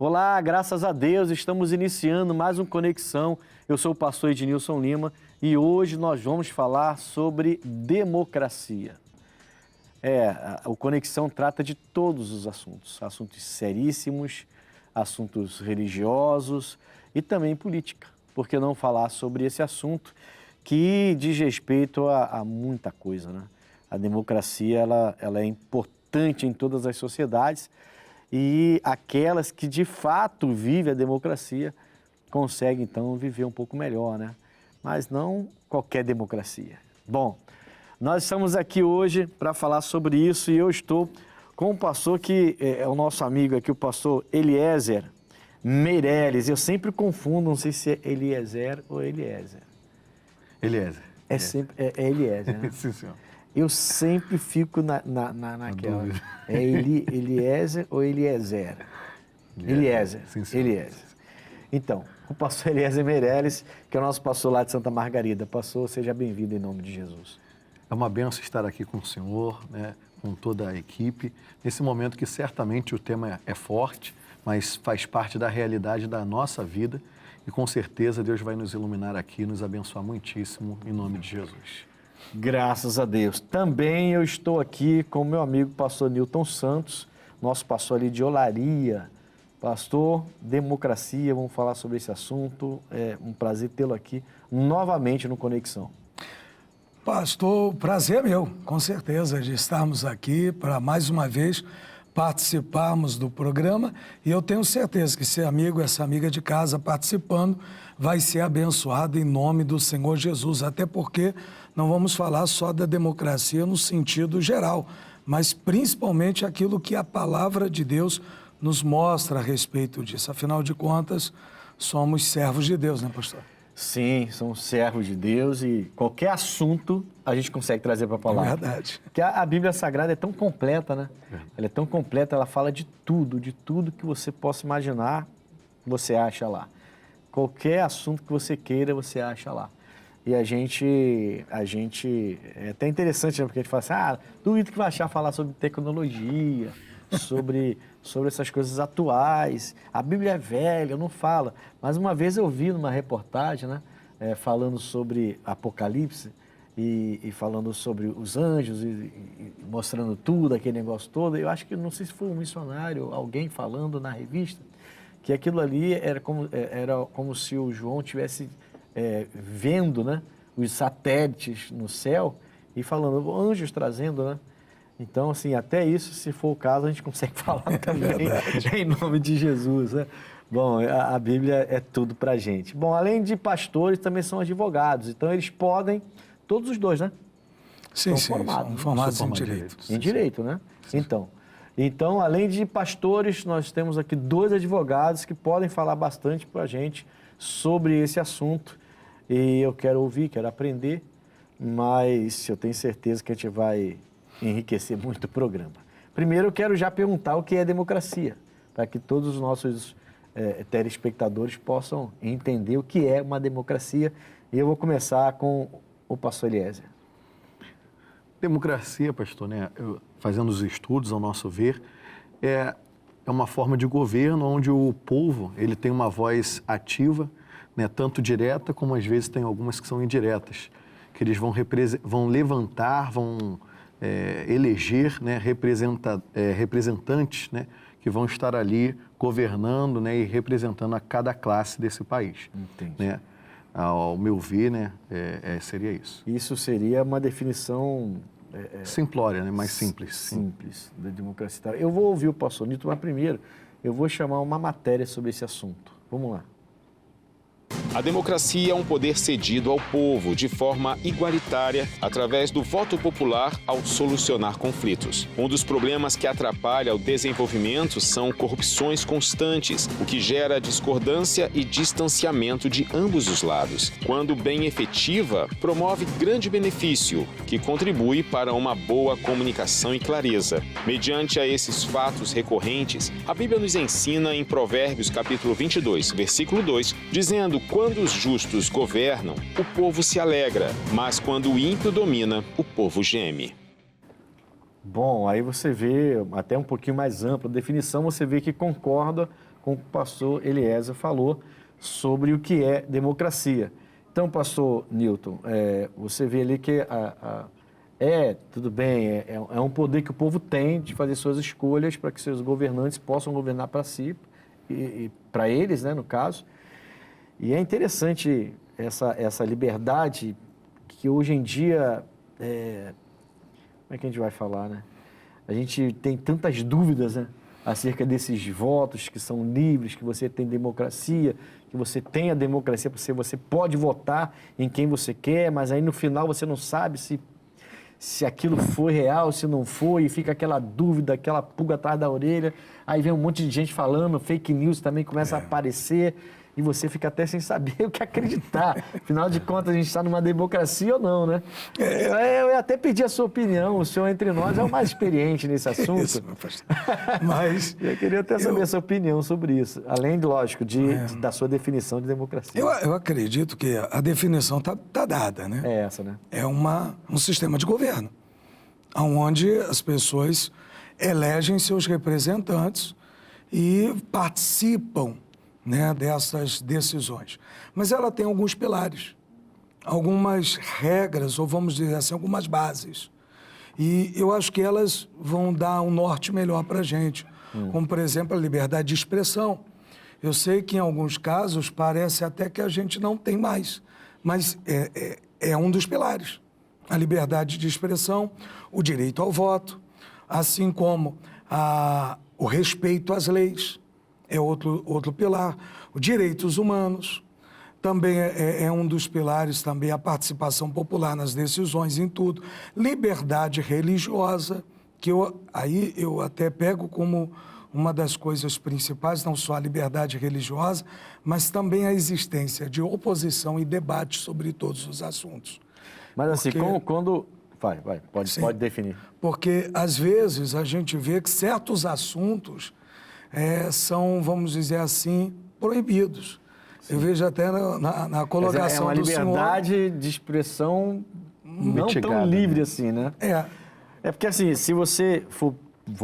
Olá, graças a Deus, estamos iniciando mais um Conexão. Eu sou o pastor Ednilson Lima e hoje nós vamos falar sobre democracia. O Conexão trata de todos os assuntos seríssimos, assuntos religiosos e também política. Por que não falar sobre esse assunto que diz respeito a muita coisa, né? A democracia ela é importante em todas as sociedades e aquelas que de fato vivem a democracia conseguem então viver um pouco melhor, né? Mas não qualquer democracia. Bom, nós estamos aqui hoje para falar sobre isso e eu estou com um pastor que é o nosso amigo aqui, o pastor Eliezer Meirelles. Eu sempre confundo, não sei se é Eliezer ou Eliezer. Eliezer. É Eliezer, né? Sim, senhor. Eu sempre fico naquela. É Eliezer ou Eliezer? Eliezer. Sim, senhor. Eliezer. Então, o pastor Eliezer Meirelles, que é o nosso pastor lá de Santa Margarida. Pastor, seja bem-vindo em nome de Jesus. É uma benção estar aqui com o senhor, né, com toda a equipe, nesse momento que certamente o tema é forte, mas faz parte da realidade da nossa vida e com certeza Deus vai nos iluminar aqui, nos abençoar muitíssimo em nome de Jesus. Graças a Deus. Também eu estou aqui com o meu amigo pastor Nilton Santos, nosso pastor ali de Olaria. Pastor, democracia, vamos falar sobre esse assunto. É um prazer tê-lo aqui novamente no Conexão. Pastor, prazer é meu, com certeza, de estarmos aqui para mais uma vez participarmos do programa e eu tenho certeza que esse amigo, essa amiga de casa participando vai ser abençoado em nome do Senhor Jesus, até porque não vamos falar só da democracia no sentido geral, mas principalmente aquilo que a palavra de Deus nos mostra a respeito disso. Afinal de contas, somos servos de Deus, né, pastor? Sim, somos servos de Deus e qualquer assunto a gente consegue trazer para a palavra. É verdade. Porque a Bíblia Sagrada é tão completa, né? Ela é tão completa, ela fala de tudo que você possa imaginar, você acha lá. Qualquer assunto que você queira, você acha lá. E a gente é até interessante, né? Porque a gente fala assim, duvido que vai achar falar sobre tecnologia, sobre essas coisas atuais. A Bíblia é velha, não fala. Mas uma vez eu vi numa reportagem, né, falando sobre Apocalipse e falando sobre os anjos e mostrando tudo, aquele negócio todo. Eu acho que, não sei se foi um missionário, alguém falando na revista, que aquilo ali era como se o João tivesse vendo, né, os satélites no céu e falando, anjos trazendo, né? Então, assim, até isso, se for o caso, a gente consegue falar também em nome de Jesus, né? Bom, a Bíblia é tudo pra gente. Bom, além de pastores, também são advogados. Então, eles podem, todos os dois, né? Sim, são formados em direito. Em direito, né? Então, além de pastores, nós temos aqui dois advogados que podem falar bastante pra gente sobre esse assunto. E eu quero ouvir, quero aprender, mas eu tenho certeza que a gente vai enriquecer muito o programa. Primeiro, eu quero já perguntar o que é democracia, para que todos os nossos telespectadores possam entender o que é uma democracia. E eu vou começar com o pastor Eliezer. Democracia, pastor, né, fazendo os estudos, ao nosso ver, é uma forma de governo onde o povo ele tem uma voz ativa, né, tanto direta como às vezes tem algumas que são indiretas, que eles vão levantar, vão eleger, né, representantes, né, que vão estar ali governando, né, e representando a cada classe desse país. Entendi. Né? Ao meu ver, né, seria isso. Isso seria uma definição simplória, né, mais simples. Simples da democracia. Eu vou ouvir o pastor Nilton, mas primeiro eu vou chamar uma matéria sobre esse assunto. Vamos lá. A democracia é um poder cedido ao povo de forma igualitária através do voto popular ao solucionar conflitos. Um dos problemas que atrapalha o desenvolvimento são corrupções constantes, o que gera discordância e distanciamento de ambos os lados. Quando bem efetiva, promove grande benefício, que contribui para uma boa comunicação e clareza. Mediante a esses fatos recorrentes, a Bíblia nos ensina em Provérbios capítulo 22, versículo 2, dizendo: quando os justos governam, o povo se alegra, mas quando o ímpio domina, o povo geme. Bom, aí você vê, até um pouquinho mais ampla a definição, você vê que concorda com o que o pastor Eliezer falou sobre o que é democracia. Então, pastor Newton, você vê ali que tudo bem, é um poder que o povo tem de fazer suas escolhas para que seus governantes possam governar para si e para eles, né, no caso. E é interessante essa liberdade que hoje em dia, como é que a gente vai falar, né? A gente tem tantas dúvidas, né, acerca desses votos que são livres, que você tem democracia, que você tem a democracia, porque você pode votar em quem você quer, mas aí no final você não sabe se aquilo foi real, se não foi, e fica aquela dúvida, aquela pulga atrás da orelha, aí vem um monte de gente falando, fake news também começa a aparecer, e você fica até sem saber o que acreditar. Afinal de contas, a gente está numa democracia ou não, né? Eu até pedi a sua opinião, o senhor entre nós é o mais experiente nesse assunto. Isso, meu pastor. Mas eu queria até saber a sua opinião sobre isso, além, lógico, da sua definição de democracia. eu acredito que a definição está dada, né? É essa, né? É um sistema de governo, onde as pessoas elegem seus representantes e participam, né, dessas decisões. Mas ela tem alguns pilares, algumas regras, ou vamos dizer assim, algumas bases. E eu acho que elas vão dar um norte melhor para a gente, como, por exemplo, a liberdade de expressão. Eu sei que em alguns casos parece até que a gente não tem mais, mas é um dos pilares. A liberdade de expressão, o direito ao voto, assim como o respeito às leis, é outro pilar. Os direitos humanos também é um dos pilares, também a participação popular nas decisões, em tudo. Liberdade religiosa, que eu até pego como uma das coisas principais, não só a liberdade religiosa, mas também a existência de oposição e debate sobre todos os assuntos. Mas assim, quando... Pode definir. Porque, às vezes, a gente vê que certos assuntos são, vamos dizer assim, proibidos. Sim. Eu vejo até na colocação do senhor... É uma liberdade de expressão não tão livre assim, né? É porque, assim, se você for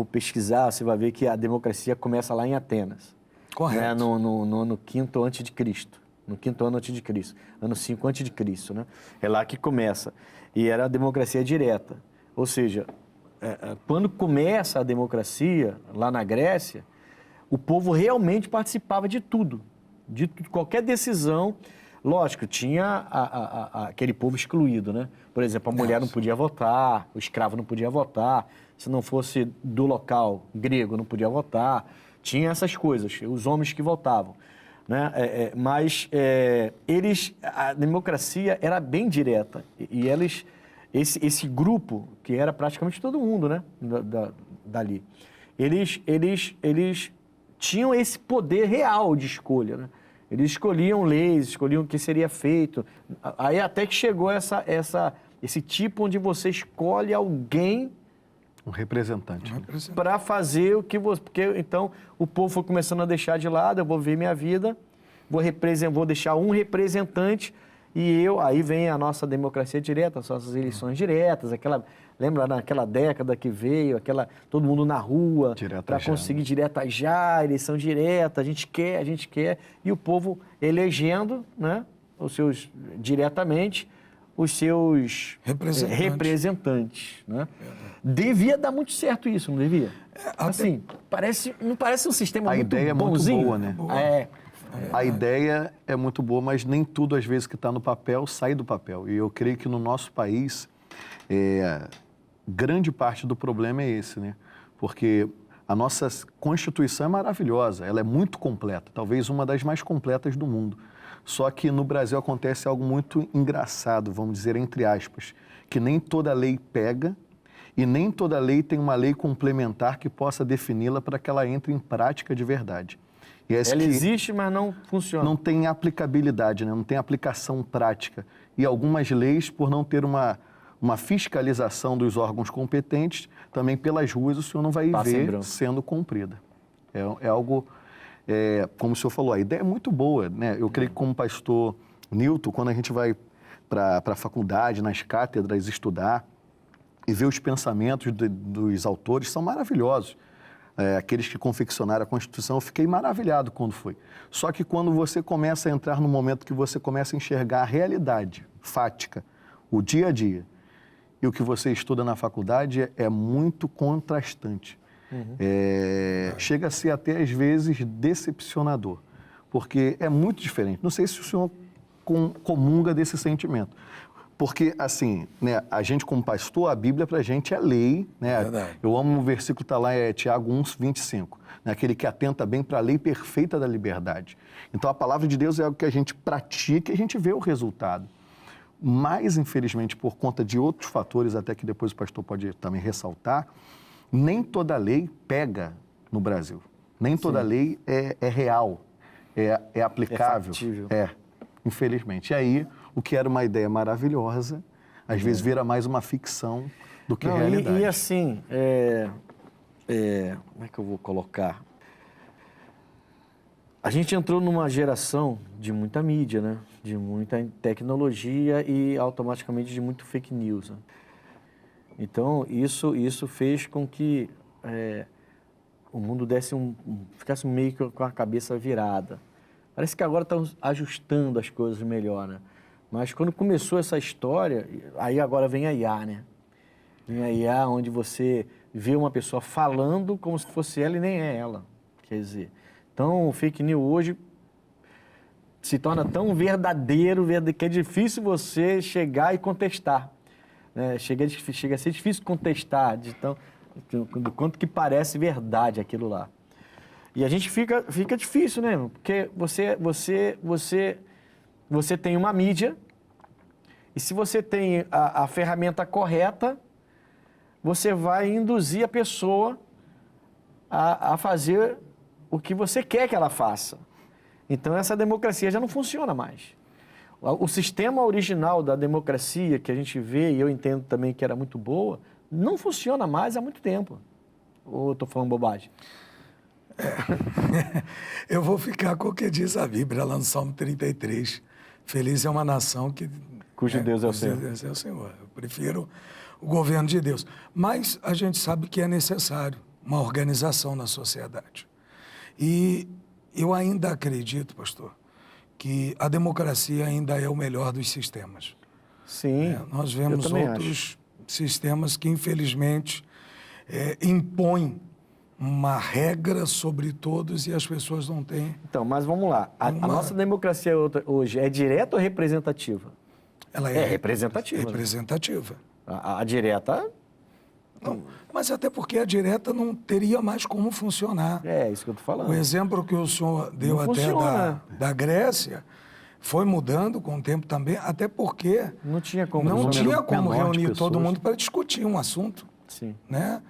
pesquisar, você vai ver que a democracia começa lá em Atenas. Correto. Né? No ano 5º antes de Cristo. No 5º ano antes de Cristo. Ano 5 antes de Cristo, né? É lá que começa. E era a democracia direta. Ou seja, quando começa a democracia, lá na Grécia, o povo realmente participava de tudo, qualquer decisão. Lógico, tinha aquele povo excluído, né? Por exemplo, a mulher não podia votar, o escravo não podia votar, se não fosse do local grego não podia votar, tinha essas coisas, os homens que votavam, né? Mas a democracia era bem direta e esse grupo, que era praticamente todo mundo, né? Dali, eles tinham esse poder real de escolha, né? Eles escolhiam leis, escolhiam o que seria feito. Aí até que chegou esse tipo onde você escolhe alguém... Um representante. Para fazer o que você... Porque então o povo foi começando a deixar de lado, eu vou ver minha vida, vou deixar um representante e aí vem a nossa democracia direta, as nossas eleições diretas, lembra naquela década que veio, todo mundo na rua para conseguir direta já, eleição direta, a gente quer, e o povo elegendo, né, diretamente os seus representantes, né? Devia dar muito certo isso, não devia? Assim, não parece um sistema muito bonzinho? A ideia é muito boa, né? A ideia é muito boa, mas nem tudo, às vezes, que está no papel, sai do papel. E eu creio que no nosso país, grande parte do problema é esse, né? Porque a nossa Constituição é maravilhosa, ela é muito completa, talvez uma das mais completas do mundo. Só que no Brasil acontece algo muito engraçado, vamos dizer, entre aspas, que nem toda lei pega e nem toda lei tem uma lei complementar que possa defini-la para que ela entre em prática de verdade. Ela existe, mas não funciona. Não tem aplicabilidade, né? Não tem aplicação prática. E algumas leis, por não ter uma fiscalização dos órgãos competentes, também pelas ruas o senhor não vai ver sendo cumprida. É algo, como o senhor falou, a ideia é muito boa, né? Eu creio que como pastor Newton, quando a gente vai para a faculdade, nas cátedras, estudar, e ver os pensamentos dos autores, são maravilhosos. Aqueles que confeccionaram a Constituição, eu fiquei maravilhado quando foi. Só que quando você começa a entrar no momento que você começa a enxergar a realidade fática, o dia a dia, e o que você estuda na faculdade é muito contrastante. Chega a ser até, às vezes, decepcionador, porque é muito diferente. Não sei se o senhor comunga desse sentimento. Porque, assim, né, a gente como pastor, a Bíblia para a gente é lei, né? Verdade. Eu amo um versículo que está lá, Tiago 1:25, né? Aquele que atenta bem para a lei perfeita da liberdade. Então, a palavra de Deus é algo que a gente pratica e a gente vê o resultado. Mas, infelizmente, por conta de outros fatores, até que depois o pastor pode também ressaltar, nem toda lei pega no Brasil. Nem toda lei é real, é aplicável. factível. Infelizmente. E aí, o que era uma ideia maravilhosa, às vezes vira mais uma ficção do que realidade. E assim, como é que eu vou colocar? A gente entrou numa geração de muita mídia, né? De muita tecnologia e automaticamente de muito fake news, né? Então, isso fez com que o mundo ficasse meio que com a cabeça virada. Parece que agora estão ajustando as coisas melhor, né? Mas quando começou essa história, aí agora vem a IA, né? Vem a IA onde você vê uma pessoa falando como se fosse ela e nem é ela. Quer dizer, então o fake news hoje se torna tão verdadeiro que é difícil você chegar e contestar. Né? Chega a ser difícil contestar do quanto que parece verdade aquilo lá. E a gente fica difícil, né? Porque você tem uma mídia e se você tem a ferramenta correta, você vai induzir a pessoa a fazer o que você quer que ela faça. Então, essa democracia já não funciona mais. O sistema original da democracia que a gente vê, e eu entendo também que era muito boa, não funciona mais há muito tempo. Ou eu estou falando bobagem? Eu vou ficar com o que diz a Bíblia lá no Salmo 33. Feliz é uma nação cujo Deus é o Senhor. Deus é o Senhor. Eu prefiro o governo de Deus. Mas a gente sabe que é necessário uma organização na sociedade. E eu ainda acredito, pastor, que a democracia ainda é o melhor dos sistemas. Sim. Nós vemos outros sistemas que, infelizmente, impõem uma regra sobre todos e as pessoas não têm. Então, mas vamos lá. A nossa democracia hoje é direta ou representativa? Ela é representativa. Representativa. A direta... Não, mas até porque a direta não teria mais como funcionar. É isso que eu estou falando. O exemplo que o senhor deu até da Grécia foi mudando com o tempo também, até porque não tinha como reunir todo mundo para discutir um assunto. Sim. Né?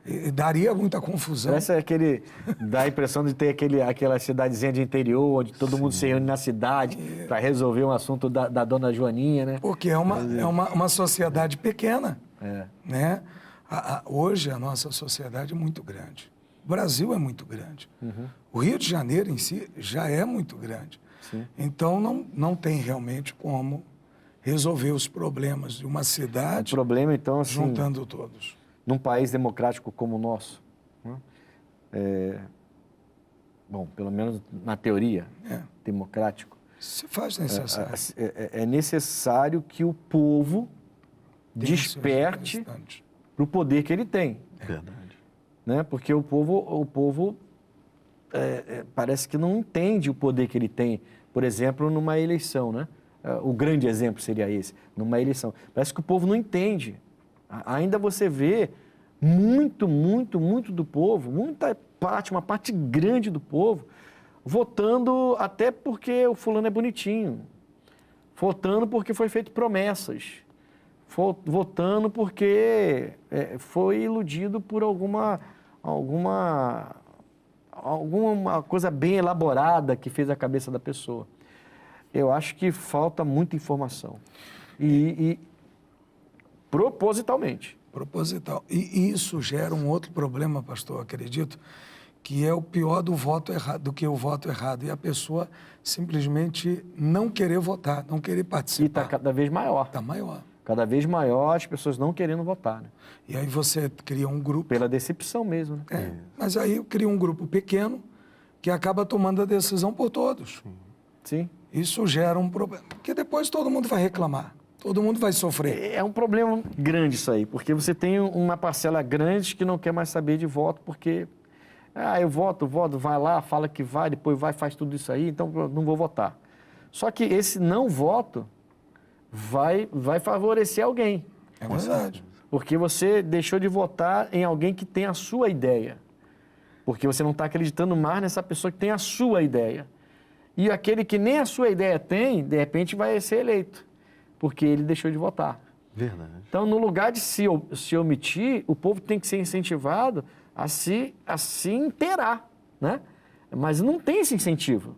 E daria muita confusão. Essa dá a impressão de ter aquela cidadezinha de interior, onde todo mundo se reúne na cidade para resolver um assunto da dona Joaninha, né? Porque é uma sociedade pequena. Né? Hoje a nossa sociedade é muito grande. O Brasil é muito grande. O Rio de Janeiro em si já é muito grande. Sim. Então não tem realmente como resolver os problemas de uma cidade o problema, então, assim, juntando todos. Num país democrático como o nosso, né? Bom, pelo menos na teoria, democrático, se faz necessário. É necessário que o povo desperte para o poder que ele tem. Verdade. Né? Porque o povo parece que não entende o poder que ele tem, por exemplo, numa eleição, né? O grande exemplo seria esse, numa eleição. Parece que o povo não entende. Ainda você vê muito do povo, uma parte grande do povo, votando até porque o fulano é bonitinho, votando porque foi feito promessas, votando porque foi iludido por alguma coisa bem elaborada que fez a cabeça da pessoa. Eu acho que falta muita informação. E propositalmente. Proposital. E isso gera um outro problema, pastor, acredito, que é o pior do que o voto errado. E a pessoa simplesmente não querer votar, não querer participar. E está cada vez maior. Está maior. Cada vez maior as pessoas não querendo votar, né? E aí você cria um grupo. Pela decepção mesmo, né? Mas aí cria um grupo pequeno que acaba tomando a decisão por todos. Sim. Isso gera um problema. Porque depois todo mundo vai reclamar. Todo mundo vai sofrer. É um problema grande isso aí, porque você tem uma parcela grande que não quer mais saber de voto, porque eu voto, vai lá, fala que vai, depois vai, faz tudo isso aí, então não vou votar. Só que esse não voto vai favorecer alguém. É verdade. Porque você deixou de votar em alguém que tem a sua ideia. Porque você não está acreditando mais nessa pessoa que tem a sua ideia. E aquele que nem a sua ideia tem, de repente vai ser eleito. Porque ele deixou de votar. Verdade. Então, no lugar de se omitir, o povo tem que ser incentivado a se inteirar, né? Mas não tem esse incentivo.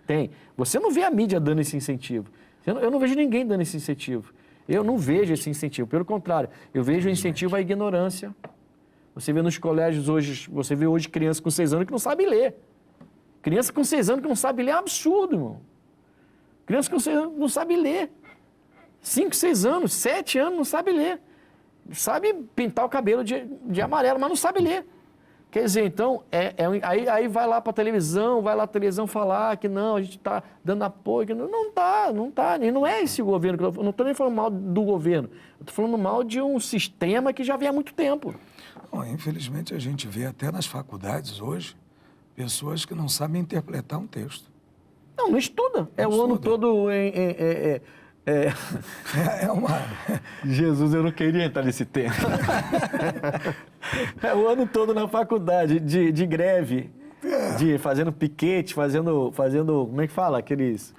Tem. Você não vê a mídia dando esse incentivo. Eu não vejo ninguém dando esse incentivo. Eu não vejo esse incentivo. Pelo contrário, eu vejo o incentivo à ignorância. Você vê nos colégios hoje, você vê hoje criança com 6 anos que não sabe ler. Criança com 6 anos que não sabe ler é um absurdo, irmão. Criança com 6 anos não sabe ler. 5, 6 anos, 7 anos não sabe ler. Sabe pintar o cabelo de amarelo, mas não sabe ler. Quer dizer, então, aí vai lá para a televisão, falar que não, a gente está dando apoio. Que não está. E não é esse governo, eu não estou nem falando mal do governo, eu estou falando mal de um sistema que já vem há muito tempo. Bom, infelizmente, a gente vê até nas faculdades hoje pessoas que não sabem interpretar um texto. Não estuda. É o ano todo É uma... Jesus, eu não queria entrar nesse tema. É o ano todo na faculdade, de greve, fazendo piquete, fazendo, como é que fala? Aqueles...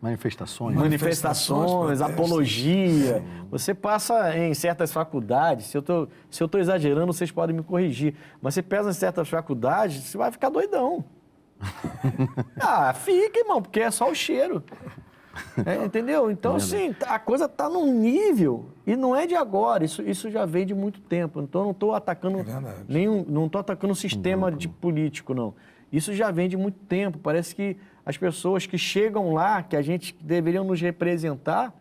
Manifestações, apologia. Você passa em certas faculdades, se eu tô exagerando, vocês podem me corrigir, mas você pesa em certas faculdades, você vai ficar doidão. Fica, irmão, porque é só o cheiro. Entendeu? Então, assim, a coisa está num nível, e não é de agora, isso já veio de muito tempo. Então, eu não estou atacando não estou atacando o sistema político, não. Isso já vem de muito tempo. Parece que as pessoas que chegam lá, que a gente deveriam nos representar,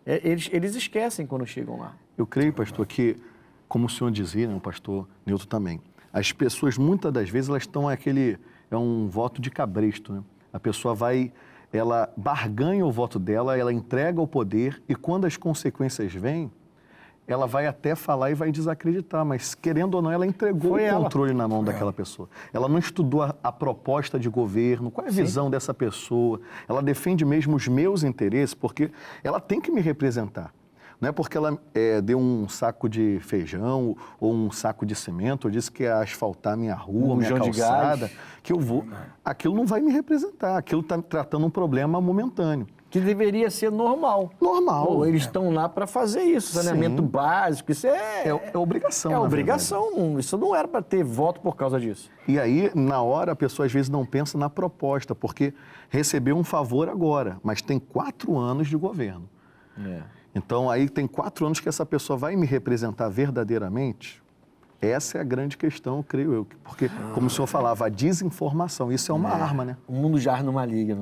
eles esquecem quando chegam lá. Eu creio, pastor, que, como o senhor dizia, né, o pastor Nilton também, as pessoas, muitas das vezes, elas estão é um voto de cabresto, né? A pessoa ela barganha o voto dela, ela entrega o poder e quando as consequências vêm, ela vai até falar e vai desacreditar, mas querendo ou não, ela entregou o controle na mão daquela pessoa. Ela não estudou a proposta de governo, qual é a visão dessa pessoa, ela defende mesmo os meus interesses, porque ela tem que me representar. Não é porque ela deu um saco de feijão ou um saco de cimento, ou disse que ia asfaltar a minha rua, minha calçada, que eu vou... Aquilo não vai me representar, aquilo está tratando um problema momentâneo. Que deveria ser normal. Normal. Eles estão lá para fazer isso, saneamento básico, isso é obrigação. É obrigação, isso não era para ter voto por causa disso. E aí, na hora, a pessoa às vezes não pensa na proposta, porque recebeu um favor agora, mas tem 4 anos de governo. Então, aí tem 4 anos que essa pessoa vai me representar verdadeiramente. Essa é a grande questão, creio eu. Porque, como o senhor falava, a desinformação, isso é uma arma, né? O mundo jaz no maligno.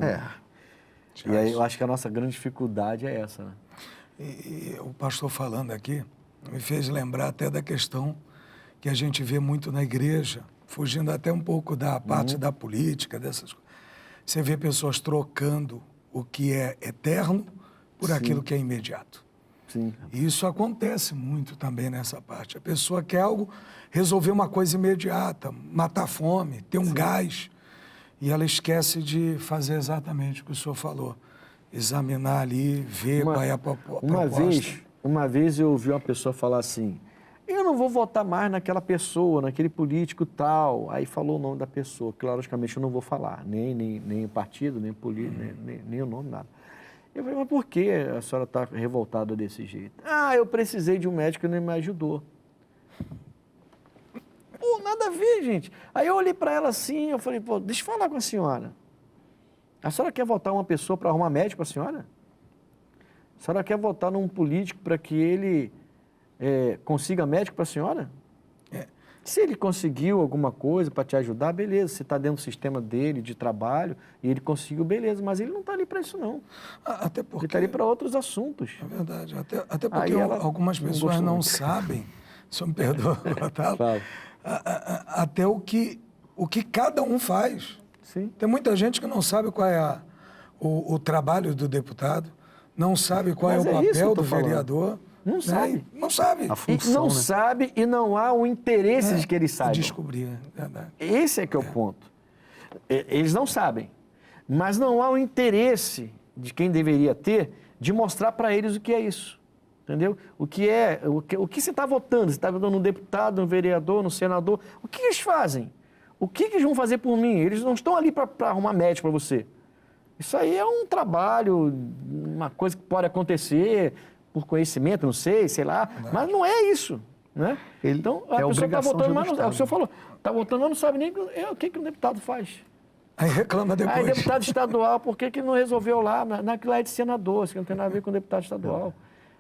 E aí eu acho que a nossa grande dificuldade é essa, né? E o pastor falando aqui me fez lembrar até da questão que a gente vê muito na igreja, fugindo até um pouco da parte da política, dessas coisas. Você vê pessoas trocando o que é eterno por aquilo que é imediato. Sim. E isso acontece muito também nessa parte. A pessoa quer resolver uma coisa imediata, matar a fome, ter um gás, e ela esquece de fazer exatamente o que o senhor falou. Examinar ali, ver qual é a proposta. Uma vez eu ouvi uma pessoa falar assim, eu não vou votar mais naquela pessoa, naquele político tal. Aí falou o nome da pessoa, que logicamente eu não vou falar, nem o partido, nem o político, nem o nome, nada. Eu falei, mas por que a senhora está revoltada desse jeito? Eu precisei de um médico e ele me ajudou. Pô, nada a ver, gente. Aí eu olhei para ela assim, eu falei, pô, deixa eu falar com a senhora. A senhora quer votar uma pessoa para arrumar médico para a senhora? A senhora quer votar num político para que ele consiga médico para a senhora? Se ele conseguiu alguma coisa para te ajudar, beleza. Você está dentro do sistema dele, de trabalho, e ele conseguiu, beleza. Mas ele não está ali para isso, não. Até porque... Ele está ali para outros assuntos. É verdade. Até porque Aí ela algumas não pessoas gostou não muito. sabem, só me perdoa, Otávio, Fala. até o que cada um faz. Sim. Tem muita gente que não sabe qual é o trabalho do deputado, não sabe qual Mas é o é isso que eu papel tô do falando. vereador. Não né? sabe. Não sabe. A função, não né? sabe e não há o interesse de que eles saibam. Descobrir, é verdade. Esse é que é o ponto. Eles não sabem, mas não há o interesse de quem deveria ter de mostrar para eles o que é isso. Entendeu? O que você está votando? Você está votando num deputado, num vereador, num senador. O que eles fazem? O que eles vão fazer por mim? Eles não estão ali para arrumar médico para você. Isso aí é um trabalho, uma coisa que pode acontecer por conhecimento, não sei lá, mas não é isso, né? Então, a pessoa está votando, mas o senhor falou, está votando, mas não sabe nem o que o deputado faz. Aí reclama depois. Aí deputado estadual, por que não resolveu lá? Naquilo lá é de senador, isso que não tem nada a ver com deputado estadual.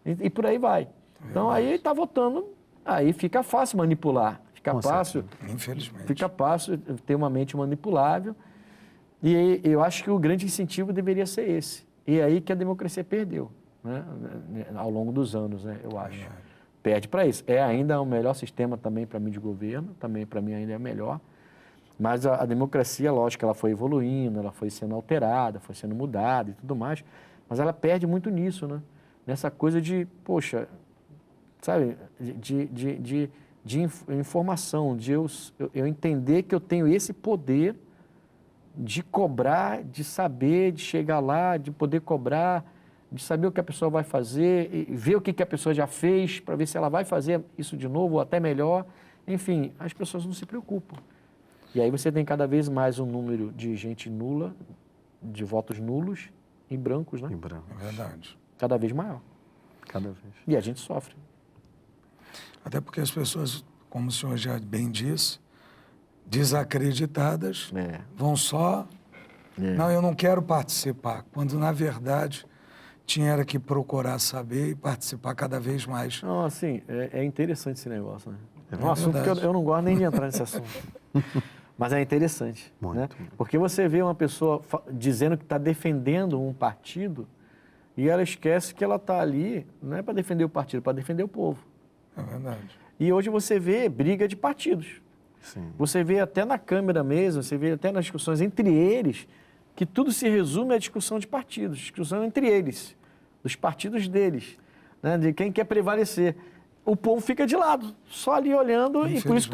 E por aí vai. Então, aí ele está votando, aí fica fácil manipular, fica fácil... Infelizmente. Fica fácil ter uma mente manipulável. E eu acho que o grande incentivo deveria ser esse. E é aí que a democracia perdeu, né? Ao longo dos anos, né? Eu acho. Perde para isso. É ainda o melhor sistema também para mim de governo, também para mim ainda é melhor. Mas a democracia, lógico, ela foi evoluindo, ela foi sendo alterada, foi sendo mudada e tudo mais. Mas ela perde muito nisso, né? Nessa coisa de, poxa, sabe, de informação, de eu entender que eu tenho esse poder de cobrar, de saber, de chegar lá, de poder cobrar, de saber o que a pessoa vai fazer, e ver o que a pessoa já fez, para ver se ela vai fazer isso de novo ou até melhor. Enfim, as pessoas não se preocupam. E aí você tem cada vez mais um número de gente nula, de votos nulos e brancos, né? Em branco. É verdade. Cada vez maior. Cada vez. E a gente sofre. Até porque as pessoas, como o senhor já bem disse, desacreditadas, vão só... Não, eu não quero participar. Quando, na verdade, tinha que procurar saber e participar cada vez mais. Não, assim, é interessante esse negócio, né? É um É assunto verdade. que eu não gosto nem de entrar nesse assunto. Mas é interessante, Muito. né? Porque você vê uma pessoa dizendo que está defendendo um partido e ela esquece que ela está ali, não é para defender o partido, é para defender o povo. É verdade. E hoje você vê briga de partidos. Sim. Você vê até na Câmara mesmo, você vê até nas discussões entre eles, que tudo se resume à discussão de partidos, discussão entre eles, dos partidos deles, né? De quem quer prevalecer. O povo fica de lado, só ali olhando, e por isso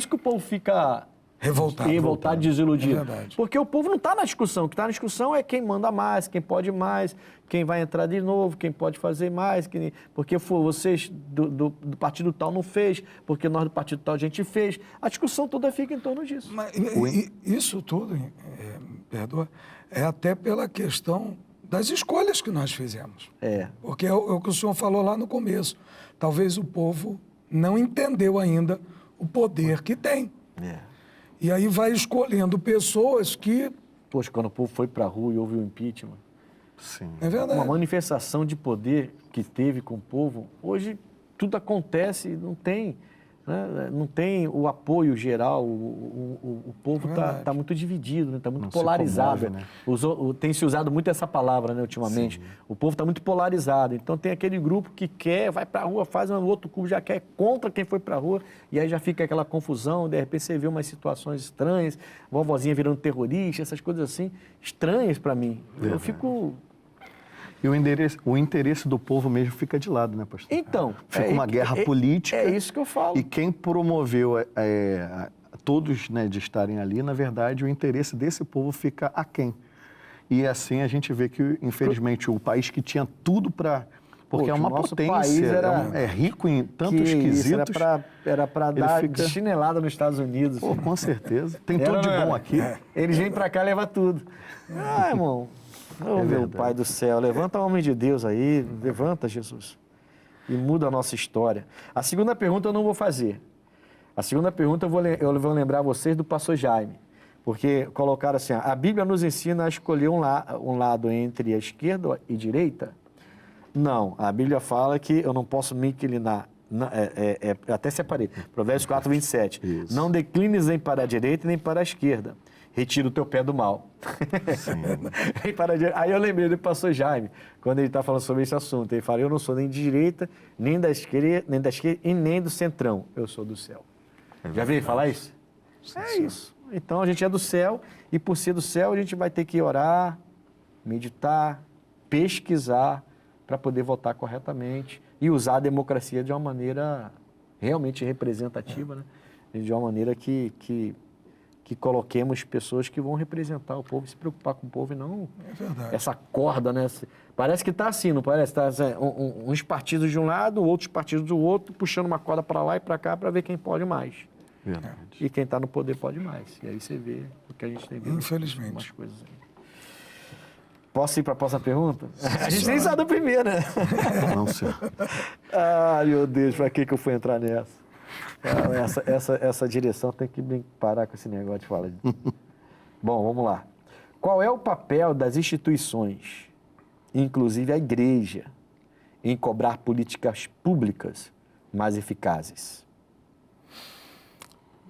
que o povo fica revoltado, desiludido. É verdade. Porque o povo não está na discussão, o que está na discussão é quem manda mais, quem pode mais, quem vai entrar de novo, quem pode fazer mais, porque vocês do partido tal não fez, porque nós do partido tal a gente fez. A discussão toda fica em torno disso. Mas, isso tudo, perdoa, é até pela questão das escolhas que nós fizemos. Porque é o que o senhor falou lá no começo. Talvez o povo não entendeu ainda o poder que tem. E aí vai escolhendo pessoas que... Poxa, quando o povo foi para a rua e houve o impeachment, Sim. É verdade. uma manifestação de poder que teve com o povo, hoje tudo acontece, não tem, né? Não tem o apoio geral, o povo está muito dividido, está muito Não se polarizado. comove, né? Tem se usado muito essa palavra, né, ultimamente. Sim. O povo está muito polarizado, então tem aquele grupo que quer, vai para a rua, faz um outro grupo, já quer contra quem foi para a rua, e aí já fica aquela confusão, de repente você vê umas situações estranhas, vovozinha virando terrorista, essas coisas assim, estranhas para mim. Eu fico... E o interesse do povo mesmo fica de lado, né, pastor? Então... Fica uma guerra política. É isso que eu falo. E quem promoveu todos, né, de estarem ali, na verdade, o interesse desse povo fica aquém. E assim a gente vê que, infelizmente, o país que tinha tudo para... Porque é uma nosso potência, país é rico em tantos quesitos. Era para dar fica... de chinelada nos Estados Unidos. Pô, com certeza. Tem tudo de bom aqui. Eles vêm para cá e levam tudo. Ah, irmão. Oh, meu Pai do céu, levanta o homem de Deus aí, levanta, Jesus, e muda a nossa história. A segunda pergunta eu não vou fazer. A segunda pergunta eu vou lembrar vocês do pastor Jaime, porque colocaram assim, a Bíblia nos ensina a escolher um lado entre a esquerda e direita? Não, a Bíblia fala que eu não posso me inclinar até separei. Provérbios 4, 27. Isso. Não declines nem para a direita nem para a esquerda. Retira o teu pé do mal. Nem para a direita. Aí eu lembrei do pastor Jaime, quando ele está falando sobre esse assunto. Ele fala, eu não sou nem de direita, nem da esquerda e nem do centrão. Eu sou do céu. Já viu ele falar isso? É isso. Então a gente é do céu e por ser do céu a gente vai ter que orar, meditar, pesquisar para poder votar corretamente e usar a democracia de uma maneira realmente representativa, né? De uma maneira que coloquemos pessoas que vão representar o povo, se preocupar com o povo e não essa corda, né? Parece que está assim, não parece? Tá, uns partidos de um lado, outros partidos do outro, puxando uma corda para lá e para cá para ver quem pode mais. Verdade. E quem está no poder pode mais. E aí você vê o que a gente tem visto. Infelizmente. Umas coisas aí. Posso ir para a próxima pergunta? A gente nem sabe da primeira, né? Não, senhor. Ai, meu Deus, para que eu fui entrar nessa? Essa direção tem que parar com esse negócio de falar. Bom, vamos lá. Qual é o papel das instituições, inclusive a igreja, em cobrar políticas públicas mais eficazes?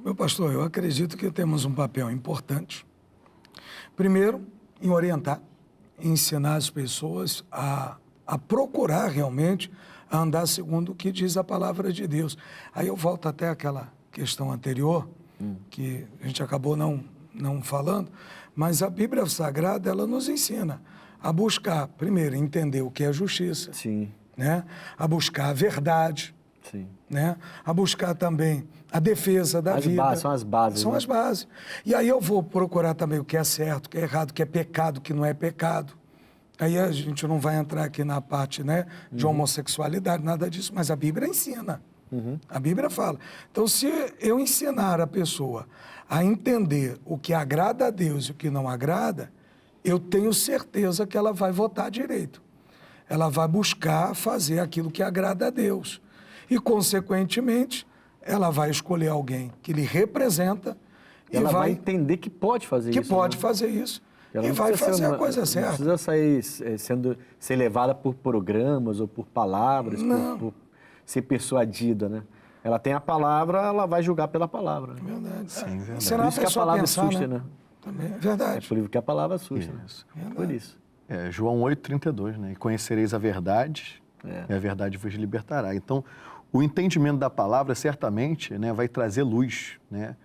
Meu pastor, eu acredito que temos um papel importante. Primeiro, em orientar, em ensinar as pessoas a procurar realmente a andar segundo o que diz a palavra de Deus. Aí eu volto até aquela questão anterior, que a gente acabou não falando, mas a Bíblia Sagrada, ela nos ensina a buscar, primeiro, entender o que é justiça. Sim. Né? A buscar a verdade. Sim. Né? A buscar também a defesa da vida. São as bases. São né? as bases. E aí eu vou procurar também o que é certo, o que é errado, o que é pecado, o que não é pecado. Aí a gente não vai entrar aqui na parte, né, de homossexualidade, nada disso, mas a Bíblia ensina. A Bíblia fala. Então, se eu ensinar a pessoa a entender o que agrada a Deus e o que não agrada, eu tenho certeza que ela vai votar direito. Ela vai buscar fazer aquilo que agrada a Deus. E, consequentemente, ela vai escolher alguém que lhe representa e Ela vai entender que pode fazer isso. Que pode né? fazer isso. Ela E não vai precisa fazer ser a coisa certa. Não precisa sair ser levada por programas ou por palavras, por ser persuadida, né? Ela tem a palavra, ela vai julgar pela palavra. Né? Verdade. Sim, verdade. Ensinar Por isso que a pessoa palavra pensar, assusta, né? Também, É verdade. por isso que a palavra assusta. Isso. Né? Por isso. João 8,32, né? E conhecereis a verdade, e a verdade vos libertará. Então, o entendimento da palavra, certamente, né, vai trazer luz, né?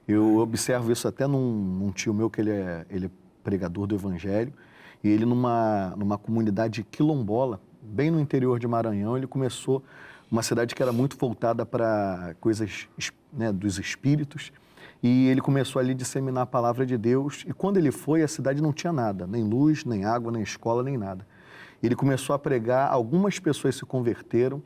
Eu observo isso até num tio meu, que ele é pregador do Evangelho, e ele numa comunidade quilombola, bem no interior de Maranhão, ele começou uma cidade que era muito voltada para coisas, né, dos espíritos, e ele começou ali a disseminar a palavra de Deus, e quando ele foi, a cidade não tinha nada, nem luz, nem água, nem escola, nem nada. Ele começou a pregar, algumas pessoas se converteram,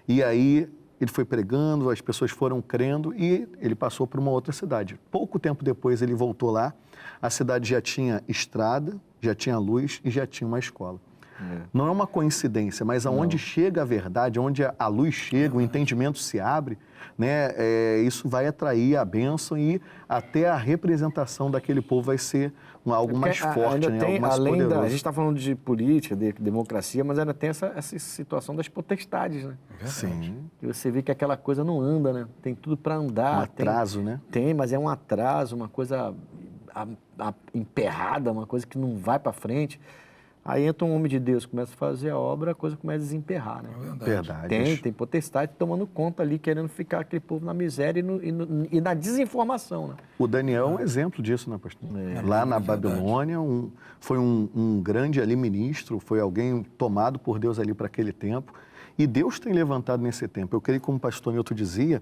e aí ele foi pregando, as pessoas foram crendo e ele passou para uma outra cidade. Pouco tempo depois ele voltou lá, a cidade já tinha estrada, já tinha luz e já tinha uma escola. Não é uma coincidência, mas aonde chega a verdade, onde a luz chega, o entendimento se abre, né, isso vai atrair a bênção e até a representação daquele povo vai ser algo mais forte, né, algo mais poderoso. A gente está falando de política, de democracia, mas ainda tem essa situação das potestades, né? Sim. E você vê que aquela coisa não anda, né? Tem tudo para andar. Um atraso, né? Tem, mas é um atraso, uma coisa emperrada, uma coisa que não vai para frente. Aí entra um homem de Deus, começa a fazer a obra, a coisa começa a desemperrar, né? Verdade. Tem potestade tomando conta ali, querendo ficar aquele povo na miséria e na desinformação, né? O Daniel é um exemplo disso, né, pastor? Lá na Babilônia, foi um grande ali ministro, foi alguém tomado por Deus ali para aquele tempo. E Deus tem levantado nesse tempo. Eu creio, como o pastor Nilton dizia,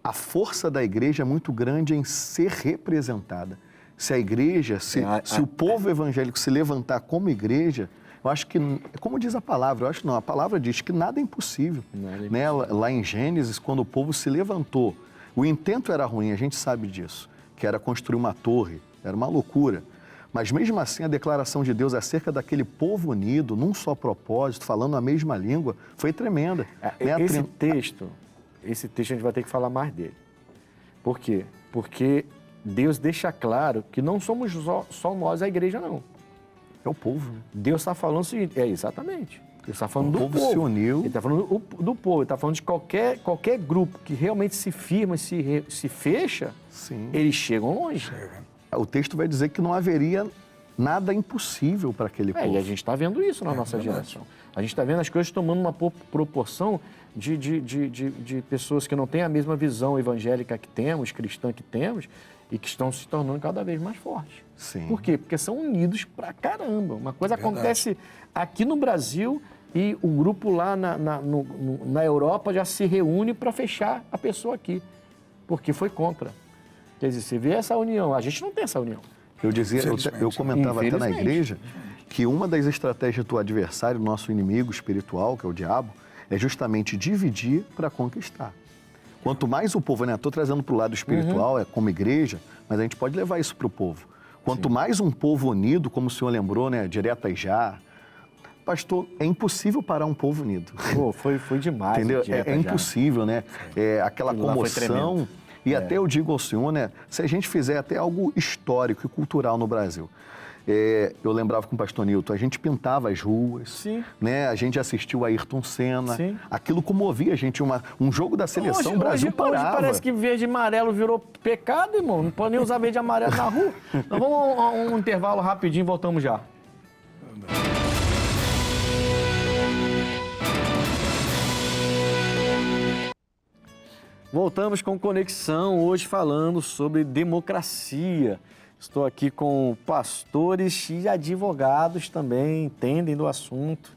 a força da igreja é muito grande em ser representada. Se a igreja, se o povo evangélico se levantar como igreja, eu acho que, como diz a palavra, a palavra diz que nada é impossível. Né? Lá em Gênesis, quando o povo se levantou, o intento era ruim, a gente sabe disso, que era construir uma torre, era uma loucura. Mas mesmo assim, a declaração de Deus acerca daquele povo unido, num só propósito, falando a mesma língua, foi tremenda. Esse texto a gente vai ter que falar mais dele. Por quê? Porque Deus deixa claro que não somos só nós a igreja, não. É o povo, né? Deus está falando o seguinte, exatamente. Ele está falando do povo povo. se uniu. Ele está falando do povo. Ele está falando de qualquer grupo que realmente se firma e se fecha, Sim. eles chegam longe. O texto vai dizer que não haveria nada impossível para aquele povo. E a gente está vendo isso na nossa geração. A gente está vendo as coisas tomando uma proporção de pessoas que não têm a mesma visão evangélica que temos, cristã que temos, e que estão se tornando cada vez mais fortes. Sim. Por quê? Porque são unidos pra caramba. Uma coisa acontece aqui no Brasil e o grupo lá na Europa já se reúne para fechar a pessoa aqui, porque foi contra. Quer dizer, você vê essa união. A gente não tem essa união. Eu comentava até na igreja que uma das estratégias do adversário, nosso inimigo espiritual, que é o diabo, é justamente dividir para conquistar. Quanto mais o povo, né? Estou trazendo para o lado espiritual, é como igreja, mas a gente pode levar isso para o povo. Quanto mais um povo unido, como o senhor lembrou, né? Direta e já. Pastor, é impossível parar um povo unido. Pô, foi demais. Entendeu? É impossível, né? É aquela comoção. E até eu digo ao senhor, né? Se a gente fizer até algo histórico e cultural no Brasil. Eu lembrava com o pastor Nilton, a gente pintava as ruas, Sim. né? A gente assistiu a Ayrton Senna, Sim. aquilo comovia a gente, um jogo da seleção, o Brasil parava. Hoje parece que verde e amarelo virou pecado, irmão, não pode nem usar verde e amarelo na rua. Então vamos a um intervalo rapidinho, voltamos já. Voltamos com Conexão, hoje falando sobre democracia. Estou aqui com pastores e advogados também, entendem do assunto.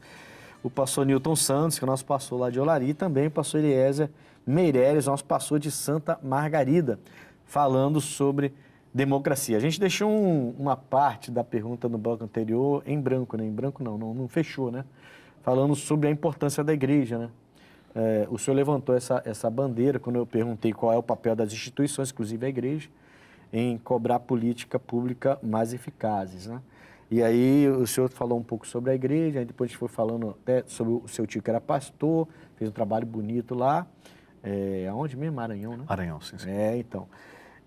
O pastor Nilton Santos, que é o nosso pastor lá de Olari, e também o pastor Eliezer Meireles, nosso pastor de Santa Margarida, falando sobre democracia. A gente deixou uma parte da pergunta no bloco anterior em branco, né? Em branco não fechou, né? Falando sobre a importância da igreja, né? O senhor levantou essa bandeira quando eu perguntei qual é o papel das instituições, inclusive a igreja, em cobrar política pública mais eficazes, né? E aí o senhor falou um pouco sobre a igreja, aí depois a gente foi falando até sobre o seu tio que era pastor, fez um trabalho bonito lá. Aonde mesmo? Maranhão, né? Maranhão, sim. Então.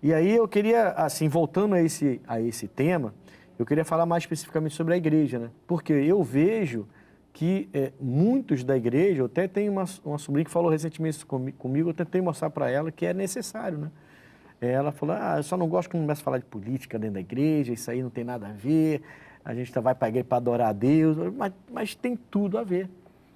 E aí eu queria, assim, voltando a esse tema, eu queria falar mais especificamente sobre a igreja, né? Porque eu vejo que muitos da igreja, eu até tenho uma sobrinha que falou recentemente isso comigo, eu tentei mostrar para ela que é necessário, né? Ela falou, eu só não gosto que começa a falar de política dentro da igreja, isso aí não tem nada a ver, a gente vai para a igreja para adorar a Deus, mas tem tudo a ver.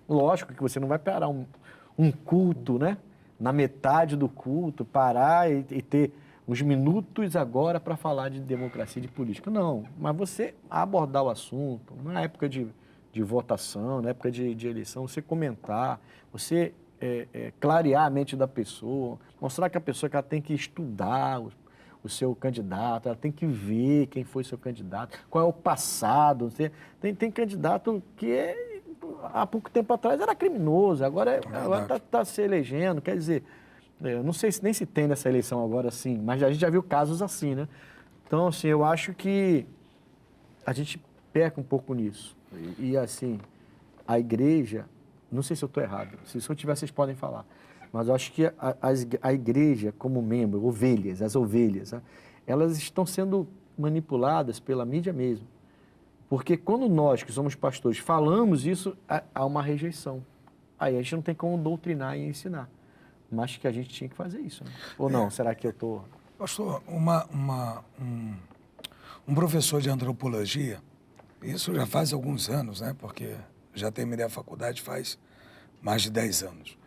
Lógico que você não vai parar um culto, né? Na metade do culto, parar e ter uns minutos agora para falar de democracia e de política. Não, mas você abordar o assunto, na época de votação, na época de eleição, você comentar, você clarear a mente da pessoa, mostrar que a pessoa que ela tem que estudar o seu candidato, ela tem que ver quem foi seu candidato, qual é o passado. Tem candidato que há pouco tempo atrás era criminoso, agora está se elegendo, quer dizer, eu não sei nem se tem nessa eleição agora assim, mas a gente já viu casos assim, né? Então, assim, eu acho que a gente peca um pouco nisso. E assim, a igreja, não sei se eu estou errado, se eu tiver, vocês podem falar, mas eu acho que a igreja, como membro, as ovelhas, né, elas estão sendo manipuladas pela mídia mesmo. Porque quando nós, que somos pastores, falamos isso, há uma rejeição. Aí a gente não tem como doutrinar e ensinar. Mas que a gente tinha que fazer isso, né? Ou não? Será que eu estou... Pastor, um professor de antropologia, isso já faz alguns anos, né? Porque já terminei a faculdade faz mais de 10 anos.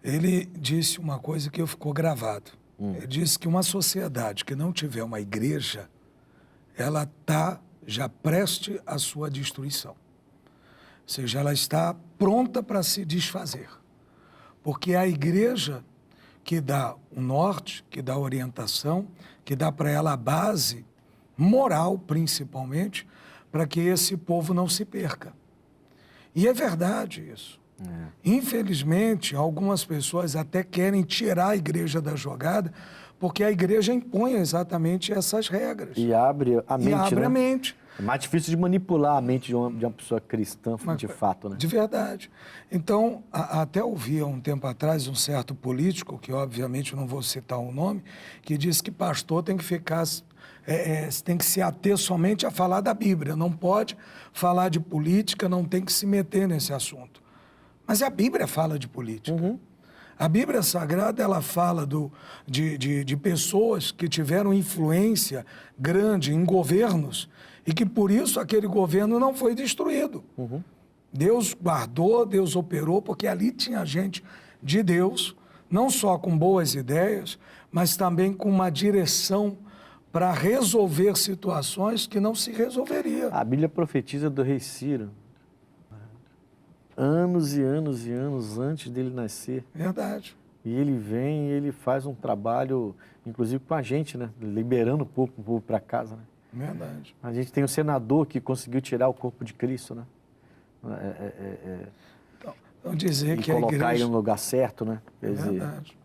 Ele disse uma coisa que ficou gravado. Ele disse que uma sociedade que não tiver uma igreja, ela está já preste à sua destruição. Ou seja, ela está pronta para se desfazer. Porque é a igreja que dá o norte, que dá a orientação, que dá para ela a base moral, principalmente, para que esse povo não se perca. E é verdade isso. Infelizmente, algumas pessoas até querem tirar a igreja da jogada, porque a igreja impõe exatamente essas regras. E abre a mente, abre a mente. É mais difícil de manipular a mente de uma pessoa cristã, de fato, né? De verdade. Então, até ouvi há um tempo atrás um certo político, que obviamente não vou citar o nome, que disse que pastor tem que ficar tem que se ater somente a falar da Bíblia, não pode falar de política, não tem que se meter nesse assunto. Mas a Bíblia fala de política. A Bíblia Sagrada, ela fala de pessoas que tiveram influência grande em governos e que por isso aquele governo não foi destruído. Deus guardou, Deus operou, porque ali tinha gente de Deus, não só com boas ideias, mas também com uma direção para resolver situações que não se resolveria. A Bíblia profetiza do rei Ciro anos e anos e anos antes dele nascer. Verdade. E ele vem e ele faz um trabalho, inclusive com a gente, né? Liberando o povo para casa, né? Verdade. A gente tem um senador que conseguiu tirar o corpo de Cristo, né? Então dizer E que a colocar igreja... ele no lugar certo, né? Quer dizer, Verdade.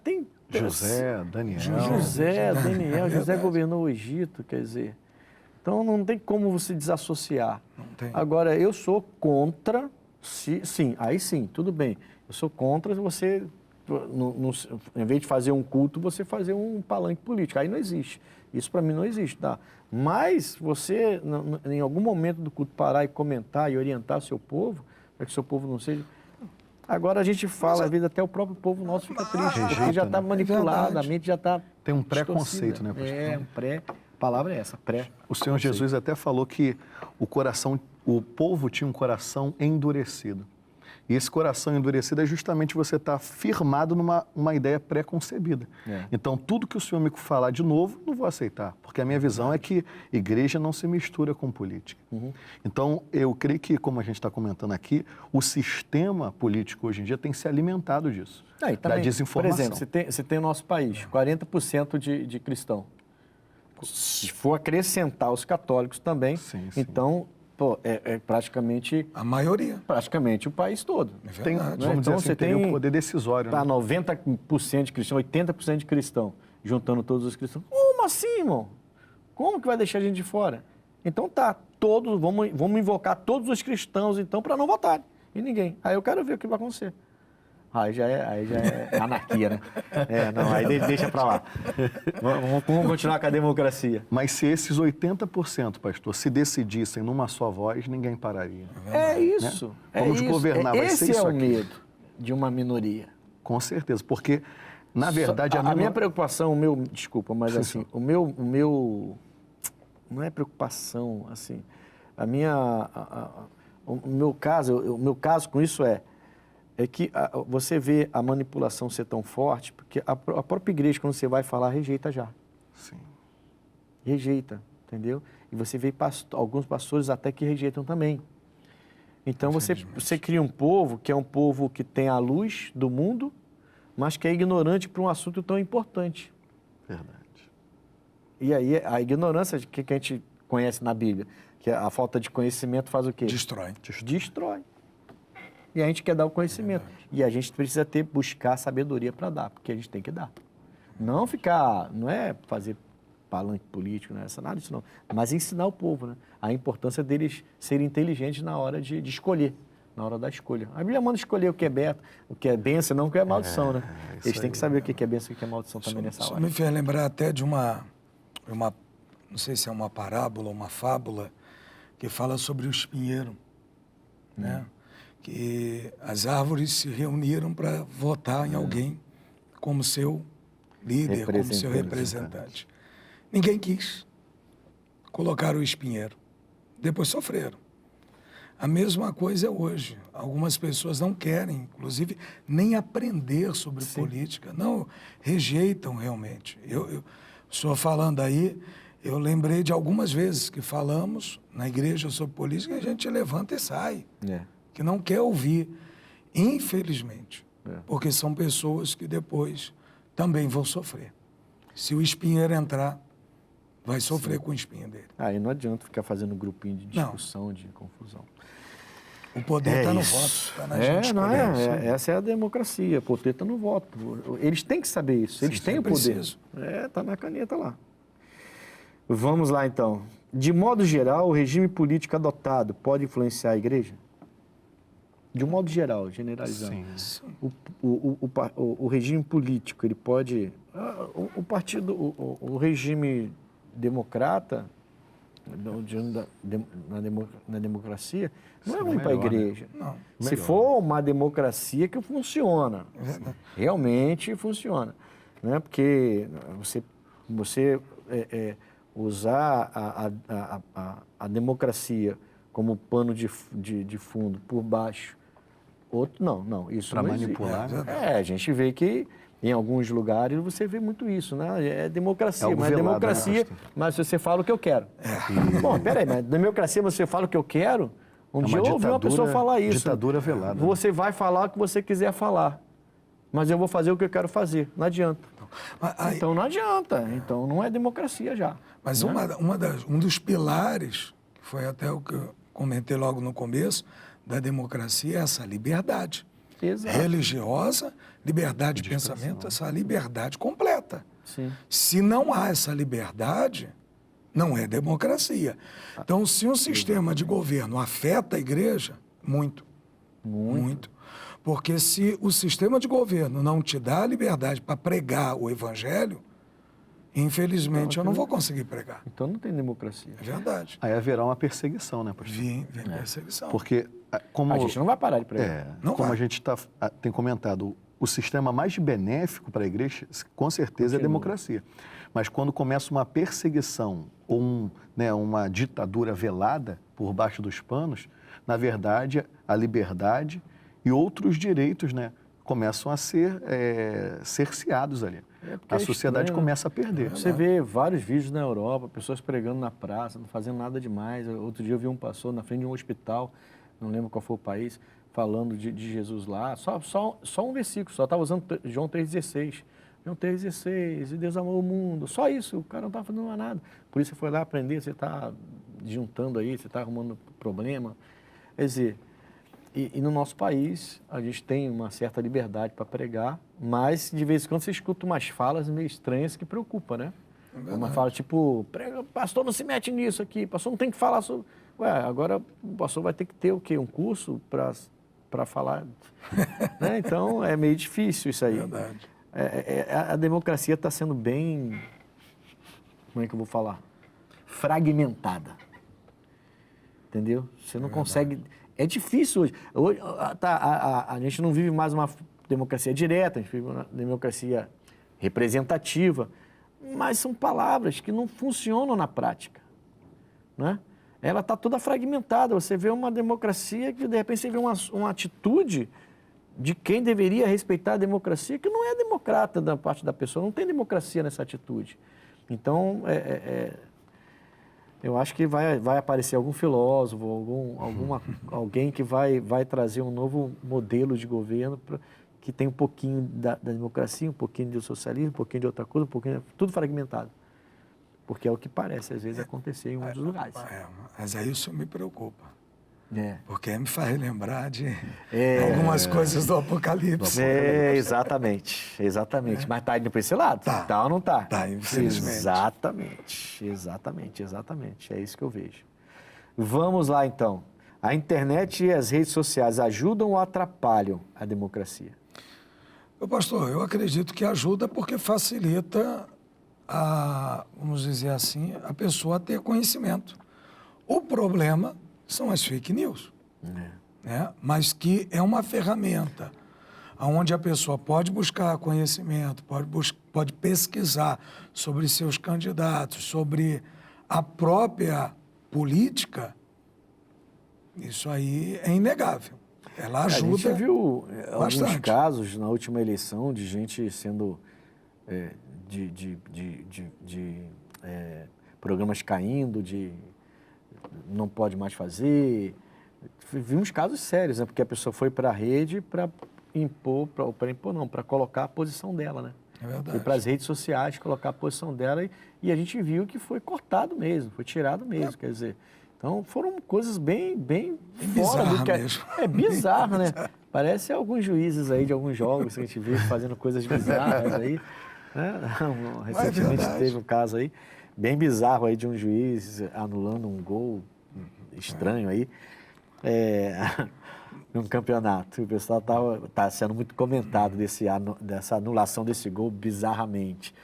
tem José, Daniel. José, Daniel, José Verdade. governou o Egito, quer dizer. Então não tem como você desassociar. Não tem. Agora, eu sou contra, sim, aí sim, tudo bem. Eu sou contra você, em vez de fazer um culto, você fazer um palanque político. Aí não existe. Isso para mim não existe, tá? Mas você, em algum momento do culto, parar e comentar e orientar o seu povo, para que o seu povo não seja... Agora a gente fala, às vezes até o próprio povo nosso fica triste, porque já está manipulado, a mente já está... Tem um preconceito, né, pastor? A palavra é essa, pré. O Senhor Jesus até falou que o povo tinha um coração endurecido. E esse coração endurecido é justamente você estar firmado numa ideia pré-concebida. Então, tudo que o Senhor me falar de novo, não vou aceitar, porque a minha visão é que igreja não se mistura com política. Então, eu creio que, como a gente está comentando aqui, o sistema político hoje em dia tem se alimentado disso, E também, da desinformação. Por exemplo, você tem o nosso país, 40% de cristão. Se for acrescentar os católicos também, Sim. então... é praticamente... A maioria. Praticamente o país todo. Tem, Né? vamos Então, dizer assim, você tem o tem poder decisório. para Né? 90% de cristão, 80% de cristão, juntando todos os cristãos. Como assim, irmão? Como que vai deixar a gente de fora? Então tá, vamos invocar todos os cristãos, então, para não votarem. E ninguém. Aí eu quero ver o que vai acontecer. Aí já é anarquia, né? Aí deixa para lá. Vamos continuar com a democracia. Mas se esses 80%, pastor, se decidissem numa só voz, ninguém pararia. É isso. Né? É Vamos isso. governar, vai ser Esse isso é o aqui. medo de uma minoria. Com certeza, porque, na verdade... A minha preocupação, desculpa, mas assim, o meu... Não é preocupação, assim... O meu caso com isso é que você vê a manipulação ser tão forte, porque a própria igreja, quando você vai falar, rejeita já. Sim. Rejeita, entendeu? E você vê alguns pastores até que rejeitam também. Então você cria um povo que é um povo que tem a luz do mundo, mas que é ignorante para um assunto tão importante. Verdade. E aí a ignorância que a gente conhece na Bíblia, que a falta de conhecimento faz o quê? Destrói. Destrói. E a gente quer dar o conhecimento. E a gente precisa buscar sabedoria para dar, porque a gente tem que dar. Não não é fazer palanque político, não é nada disso não. Mas ensinar o povo, né? A importância deles serem inteligentes na hora de escolher, na hora da escolha. A Bíblia manda escolher o que é bênção, não o que é maldição, né? Eles têm que saber o que é bênção e o que é maldição também nessa hora. Isso me fez lembrar até de uma, não sei se é uma parábola ou uma fábula, que fala sobre o espinheiro, né? Que as árvores se reuniram para votar em alguém como seu líder, como seu representante. Ninguém quis. Colocaram o espinheiro. Depois sofreram. A mesma coisa é hoje. Algumas pessoas não querem, inclusive, nem aprender sobre política. Não, rejeitam realmente. O senhor falando aí, eu lembrei de algumas vezes que falamos na igreja sobre política e a gente levanta e sai. Que não quer ouvir, infelizmente, porque são pessoas que depois também vão sofrer. Se o espinheiro entrar, vai sofrer com o espinho dele. Aí não adianta ficar fazendo grupinho de discussão, de confusão. O poder está no voto, está na gente escolher. Essa é a democracia, o poder está no voto. Eles têm que saber isso, eles têm o poder. Está na caneta lá. Vamos lá, então. De modo geral, o regime político adotado pode influenciar a igreja? De um modo geral, generalizando. Sim. O regime político, ele pode... O regime democrata, na democracia, não é ruim para a melhor, né? igreja. Não. Se Melhor. for uma democracia que funciona, realmente funciona. Né? Porque você usar a democracia como pano de fundo por baixo, outro não, isso Pra não existe. manipular, né? A gente vê que em alguns lugares você vê muito isso, né? É democracia, É algo mas velado, né, democracia, pastor? mas você fala o que eu quero. Bom, peraí, mas democracia você fala o que eu quero? Um É dia uma eu ouvi uma pessoa ditadura- falar isso. ditadura velada, né? Você vai falar o que você quiser falar, mas eu vou fazer o que eu quero fazer. Não adianta. Então não adianta. Então não é democracia já. Mas né? um dos pilares, que foi até o que eu comentei logo no começo, da democracia é essa liberdade. Exato. Religiosa, liberdade de pensamento, essa liberdade completa. Sim. Se não há essa liberdade, não é democracia. Então, se um sistema de governo afeta a igreja, muito. Porque se o sistema de governo não te dá a liberdade para pregar o evangelho, infelizmente eu não vou conseguir pregar. Então não tem democracia. É verdade. Aí haverá uma perseguição, né, pastor? Vem perseguição. Porque, como... A gente não vai parar de pregar. Não como vai. a gente tem comentado, o sistema mais benéfico para a igreja, com certeza, é a democracia. Mas quando começa uma perseguição ou uma ditadura velada por baixo dos panos, na verdade, a liberdade e outros direitos, né, começam a ser cerceados ali. porque A é sociedade estranho, começa a perder. Você vê vários vídeos na Europa, pessoas pregando na praça, não fazendo nada demais. Outro dia eu vi um pastor na frente de um hospital, não lembro qual foi o país, falando de Jesus lá. Só um versículo, só estava usando João 3,16. João 3,16, e Deus amou o mundo. Só isso, o cara não estava fazendo mais nada. Por isso você foi lá aprender, você está juntando aí, você está arrumando problema. Quer dizer, e no nosso país, a gente tem uma certa liberdade para pregar, mas de vez em quando você escuta umas falas meio estranhas que preocupam, né? Uma fala tipo, pastor não se mete nisso aqui, pastor não tem que falar sobre... Ué, agora o pastor vai ter que ter o quê? Um curso para falar? Né? Então, é meio difícil isso aí. Verdade. A democracia está sendo bem, como é que eu vou falar? Fragmentada. Entendeu? Você não consegue... É difícil hoje. A gente não vive mais uma democracia direta, a gente vive uma democracia representativa, mas são palavras que não funcionam na prática. Né? Ela está toda fragmentada. Você vê uma democracia que, de repente, você vê uma atitude de quem deveria respeitar a democracia, que não é democrata da parte da pessoa, não tem democracia nessa atitude. Então, eu acho que vai aparecer algum filósofo, alguém que vai trazer um novo modelo de governo que tem um pouquinho da democracia, um pouquinho do socialismo, um pouquinho de outra coisa, tudo fragmentado. Porque é o que parece, às vezes, acontecer em muitos lugares. Mas aí isso me preocupa. É. Porque me faz lembrar de algumas coisas do Apocalipse. Exatamente. Mas está indo para esse lado? Tá ou não está? Tá, infelizmente. Exatamente. É isso que eu vejo. Vamos lá, então. A internet e as redes sociais ajudam ou atrapalham a democracia? Pastor, eu acredito que ajuda porque facilita, vamos dizer assim, a pessoa a ter conhecimento. O problema são as fake news, né? Mas que é uma ferramenta onde a pessoa pode buscar conhecimento, pode pesquisar sobre seus candidatos, sobre a própria política. Isso aí é inegável. Ela ajuda. A gente viu alguns bastante. casos na última eleição de gente sendo programas caindo, não pode mais fazer. Vimos casos sérios, né? Porque a pessoa foi para a rede para para colocar a posição dela, né? É verdade. Foi para as redes sociais colocar a posição dela e a gente viu que foi cortado mesmo, foi tirado mesmo, quer dizer. Então foram coisas bem fora do que mesmo. é bizarro, né? Parece alguns juízes aí de alguns jogos que a gente vê fazendo coisas bizarras aí. Né? Recentemente teve um caso aí bem bizarro aí de um juiz anulando um gol estranho aí num campeonato. O pessoal tá sendo muito comentado dessa anulação desse gol bizarramente.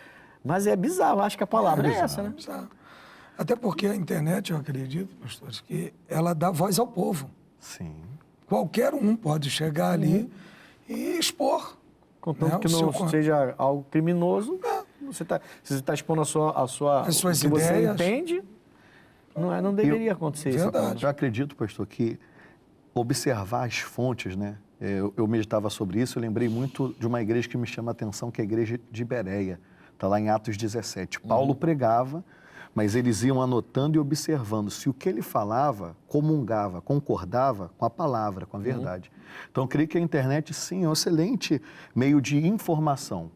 Mas é bizarro, acho que a palavra é essa, né? Bizarro. Até porque a internet, eu acredito, pastores, que ela dá voz ao povo. Sim. Qualquer um pode chegar ali e expor. Contanto né, que o não seu- seja algo criminoso, se você está expondo As suas o que você ideias. entende, não deveria acontecer isso. Verdade. Eu acredito, pastor, que observar as fontes, né? Eu meditava sobre isso, eu lembrei muito de uma igreja que me chama a atenção, que é a igreja de Bereia. Está lá em Atos 17. Paulo pregava, mas eles iam anotando e observando se o que ele falava comungava, concordava com a palavra, com a verdade. Então, eu creio que a internet, sim, é um excelente meio de informação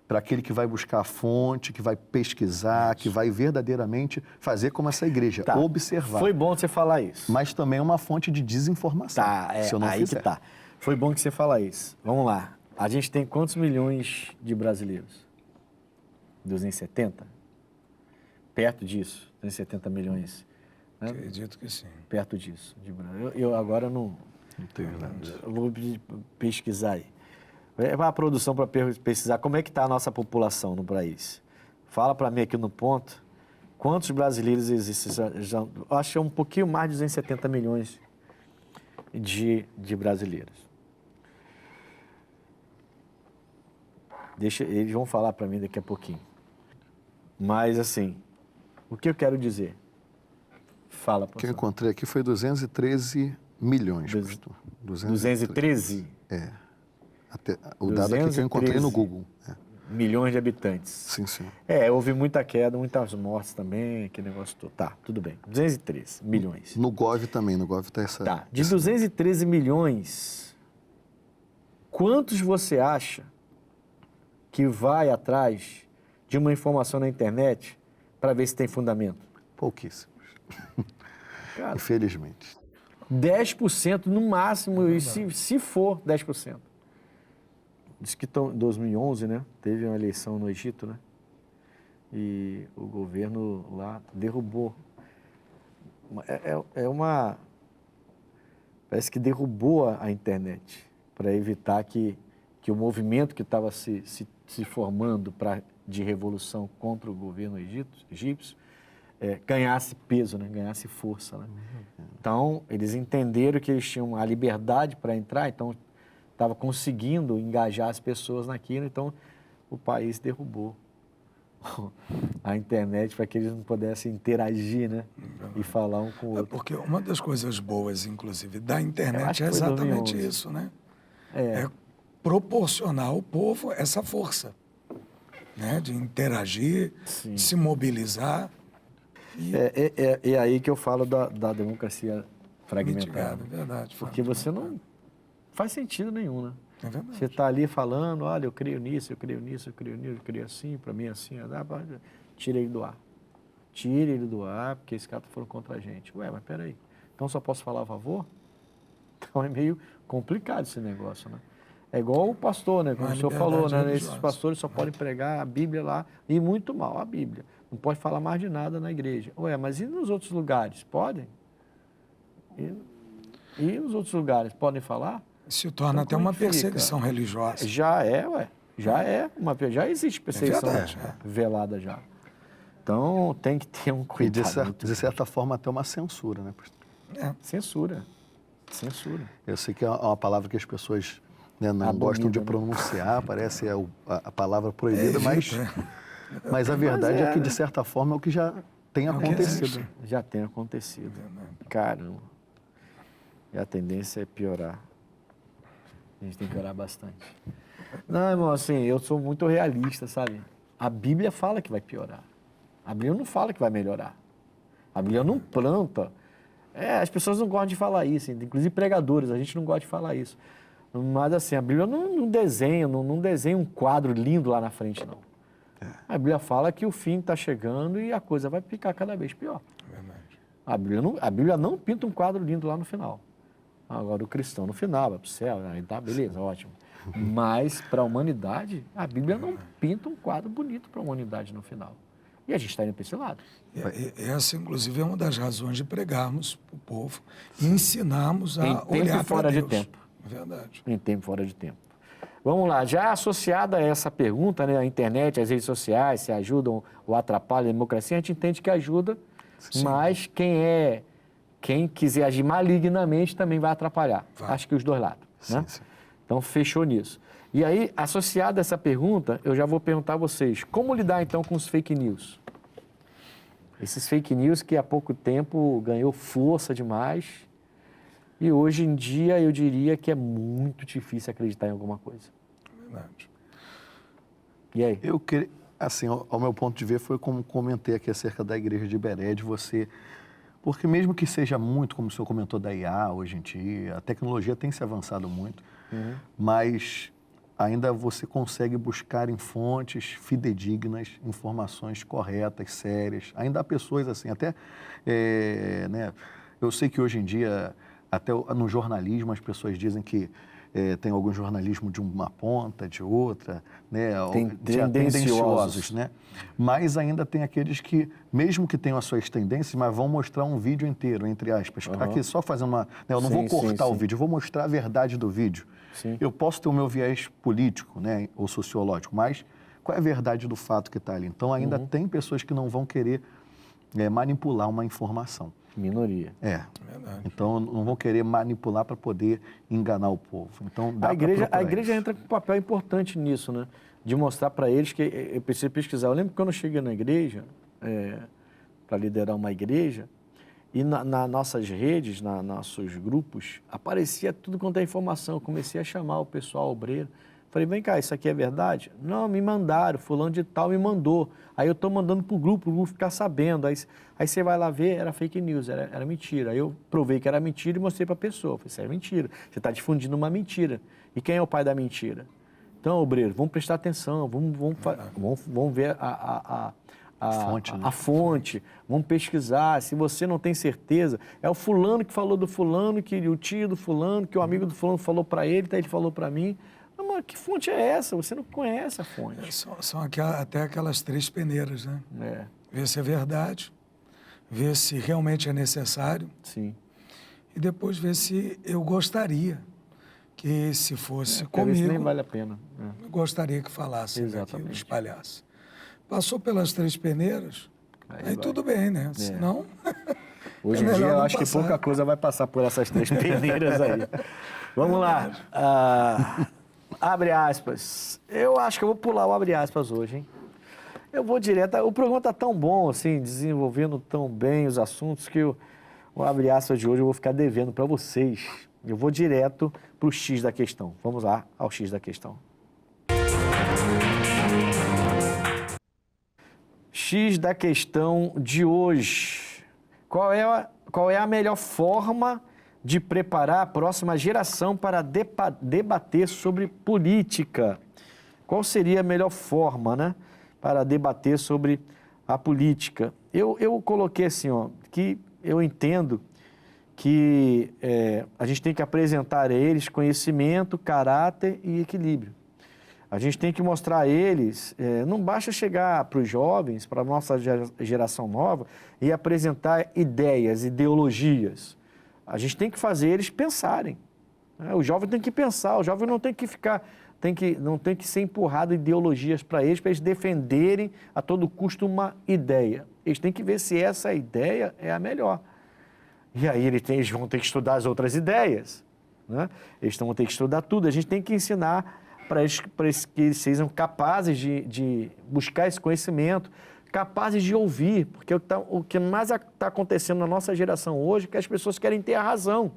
para aquele que vai buscar a fonte, que vai pesquisar, que vai verdadeiramente fazer como essa igreja, Tá. observar. Foi bom você falar isso. Mas também é uma fonte de desinformação, Tá, se eu não aí fizer. que tá. Foi bom que você falar isso. Vamos lá. A gente tem quantos milhões de brasileiros? 270? Perto disso, 270 milhões. Né? Acredito que sim. Perto disso. Eu agora não... Não tenho nada. Eu vou pesquisar aí. Vai a produção para pesquisar como é que está a nossa população no país. Fala para mim aqui no ponto, quantos brasileiros existem? Eu acho que é um pouquinho mais de 270 milhões de brasileiros. Eles vão falar para mim daqui a pouquinho. Mas, assim, o que eu quero dizer? Fala, O que eu pastor. encontrei aqui foi 213 milhões, pastor. 213 O dado aqui que eu encontrei no 213. Google. milhões de habitantes. Sim, sim. Houve muita queda, muitas mortes também, aquele negócio todo. Tá, tudo bem. 213 milhões. No Gov também, no Gov está essa... Tá, de 213 milhões, quantos você acha que vai atrás de uma informação na internet para ver se tem fundamento? Pouquíssimos, Cara, infelizmente. 10% no máximo, e se for 10%. Diz que em 2011, né, teve uma eleição no Egito, né, e o governo lá derrubou. Parece que derrubou a internet para evitar que o movimento que estava se formando de revolução contra o governo egípcio ganhasse peso, né? Ganhasse força. Né? Então, eles entenderam que eles tinham a liberdade para entrar, então estava conseguindo engajar as pessoas naquilo, então o país derrubou a internet para que eles não pudessem interagir, né? E falar um com o outro. Porque uma das coisas boas, inclusive, da Eu internet acho é que foi exatamente 2011. isso, né? É. É proporcionar ao povo essa força, né? De interagir, Sim. de se mobilizar. É aí que eu falo da democracia fragmentada. Mitigado, é verdade. Porque você não faz sentido nenhum, né? É verdade. Você está ali falando, olha, eu creio nisso, eu creio nisso, eu creio nisso, eu creio assim, para mim é assim, tira ele do ar. Tira ele do ar, porque esses caras foram contra a gente. Ué, mas peraí, então só posso falar a favor? Então é meio complicado esse negócio, né? É igual o pastor, né? Como Uma o senhor falou, né? liberdade Esses religiosa. pastores só podem pregar a Bíblia lá, e muito mal a Bíblia. Não pode falar mais de nada na igreja. Ué, mas e nos outros lugares? Podem? E nos outros lugares? Podem falar? Se torna Então, até como uma é que fica? perseguição religiosa. Já já existe perseguição verdade, velada já. Então tem que ter um E cuidado. de certa forma até uma censura, né, pastor? Censura. Eu sei que é uma palavra que as pessoas não Abomina, gostam de né? pronunciar, parece a palavra proibida, Evita. mas a verdade é que, de certa forma, é o que já tem o que acontecido. existe. Já tem acontecido. Caramba. E a tendência é piorar. A gente tem que orar bastante. Não, irmão, assim, eu sou muito realista, sabe? A Bíblia fala que vai piorar. A Bíblia não fala que vai melhorar. A Bíblia não planta. As pessoas não gostam de falar isso, inclusive pregadores, a gente não gosta de falar isso. Mas assim, a Bíblia não desenha um quadro lindo lá na frente, não. A Bíblia fala que o fim está chegando e a coisa vai ficar cada vez pior. Verdade. A Bíblia não pinta um quadro lindo lá no final. Agora o cristão no final vai para o céu, aí tá, beleza, ótimo. Mas para a humanidade, a Bíblia não pinta um quadro bonito para a humanidade no final. E a gente está indo para esse lado. Essa, inclusive, é uma das razões de pregarmos para o povo e ensinarmos a Em tempo olhar e para fora de Deus. tempo. Verdade. Em tempo e fora de tempo. Vamos lá, já associada a essa pergunta, né, a internet, as redes sociais, se ajudam ou atrapalham a democracia, a gente entende que ajuda Sim. Mas quem quiser agir malignamente também vai atrapalhar. Vai. Acho que os dois lados. Sim, Né? sim. Então, fechou nisso. E aí, associado a essa pergunta, eu já vou perguntar a vocês, como lidar então com os fake news? Esses fake news que há pouco tempo ganhou força demais e hoje em dia eu diria que é muito difícil acreditar em alguma coisa. Verdade. E aí? Eu queria, assim, ao meu ponto de ver, foi como comentei aqui acerca da igreja de Iberé, de você... Porque mesmo que seja muito, como o senhor comentou da IA hoje em dia, a tecnologia tem se avançado muito, mas ainda você consegue buscar em fontes fidedignas, informações corretas, sérias. Ainda há pessoas assim, até, né, eu sei que hoje em dia, até no jornalismo, as pessoas dizem que tem algum jornalismo de uma ponta, de outra, né, tendenciosos, né? Mas ainda tem aqueles que, mesmo que tenham as suas tendências, mas vão mostrar um vídeo inteiro, entre aspas, para que só fazer uma... Né, eu não vou cortar o vídeo, eu vou mostrar a verdade do vídeo. Sim. Eu posso ter o meu viés político, né, ou sociológico, mas qual é a verdade do fato que está ali? Então ainda tem pessoas que não vão querer manipular uma informação. Minoria. Verdade. Então não vão querer manipular para poder enganar o povo. Então dá A igreja isso. entra com um papel importante nisso, né? De mostrar para eles que eu preciso pesquisar. Eu lembro que quando eu cheguei na igreja, para liderar uma igreja, e nas nossas redes, nossos grupos, aparecia tudo quanto é informação. Eu comecei a chamar o pessoal obreiro. Falei, vem cá, isso aqui é verdade? Não, me mandaram, fulano de tal me mandou. Aí eu estou mandando para o grupo ficar sabendo. Aí você vai lá ver, era fake news, era mentira. Aí eu provei que era mentira e mostrei para a pessoa. Falei, isso é mentira. Você está difundindo uma mentira. E quem é o pai da mentira? Então, obreiro, vamos prestar atenção, vamos ver a fonte, né? a fonte, vamos pesquisar. Se você não tem certeza, é o fulano que falou do fulano, que o tio do fulano, que o amigo do fulano falou para ele, ele falou para mim. Não, mas que fonte é essa? Você não conhece a fonte. São até aquelas 3 peneiras, né? Ver se é verdade, ver se realmente é necessário. Sim. E depois ver se eu gostaria que, se fosse comigo, Isso nem vale a pena. eu gostaria que falasse daquilo, Exatamente. espalhasse. Passou pelas 3 peneiras, aí tudo bem, né? Senão... Hoje em melhor dia eu não acho que passar. pouca coisa vai passar por essas 3 peneiras aí. Vamos lá. Abre aspas. Eu acho que eu vou pular o abre aspas hoje, hein? Eu vou direto. O programa está tão bom, assim, desenvolvendo tão bem os assuntos, que o abre aspas de hoje eu vou ficar devendo para vocês. Eu vou direto para o X da questão. Vamos lá ao X da questão. X da questão de hoje. Qual é a melhor forma de preparar a próxima geração para debater sobre política? Qual seria a melhor forma, né, para debater sobre a política? Eu coloquei assim, ó, que eu entendo que a gente tem que apresentar a eles conhecimento, caráter e equilíbrio. A gente tem que mostrar a eles, não basta chegar para os jovens, para a nossa geração nova, e apresentar ideias, ideologias. A gente tem que fazer eles pensarem. Né? O jovem tem que pensar, o jovem não tem que não tem que ser empurrado ideologias para eles defenderem a todo custo uma ideia. Eles têm que ver se essa ideia é a melhor. E aí eles vão ter que estudar as outras ideias. Né? Eles vão ter que estudar tudo. A gente tem que ensinar para eles que eles sejam capazes de buscar esse conhecimento, capazes de ouvir, porque o que mais está acontecendo na nossa geração hoje é que as pessoas querem ter a razão,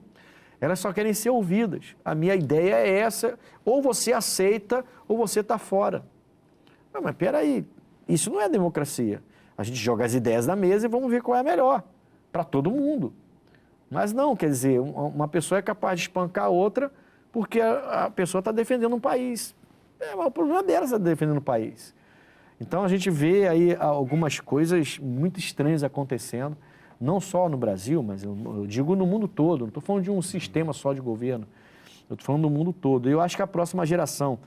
elas só querem ser ouvidas. A minha ideia é essa, ou você aceita ou você está fora. Não, mas peraí, isso não é democracia. A gente joga as ideias na mesa e vamos ver qual é a melhor, para todo mundo. Mas não, quer dizer, uma pessoa é capaz de espancar a outra porque a pessoa está defendendo um país. O problema dela está defendendo o país. Então, a gente vê aí algumas coisas muito estranhas acontecendo, não só no Brasil, mas eu digo no mundo todo. Não estou falando de um sistema só de governo, eu estou falando do mundo todo. Eu acho que a próxima geração,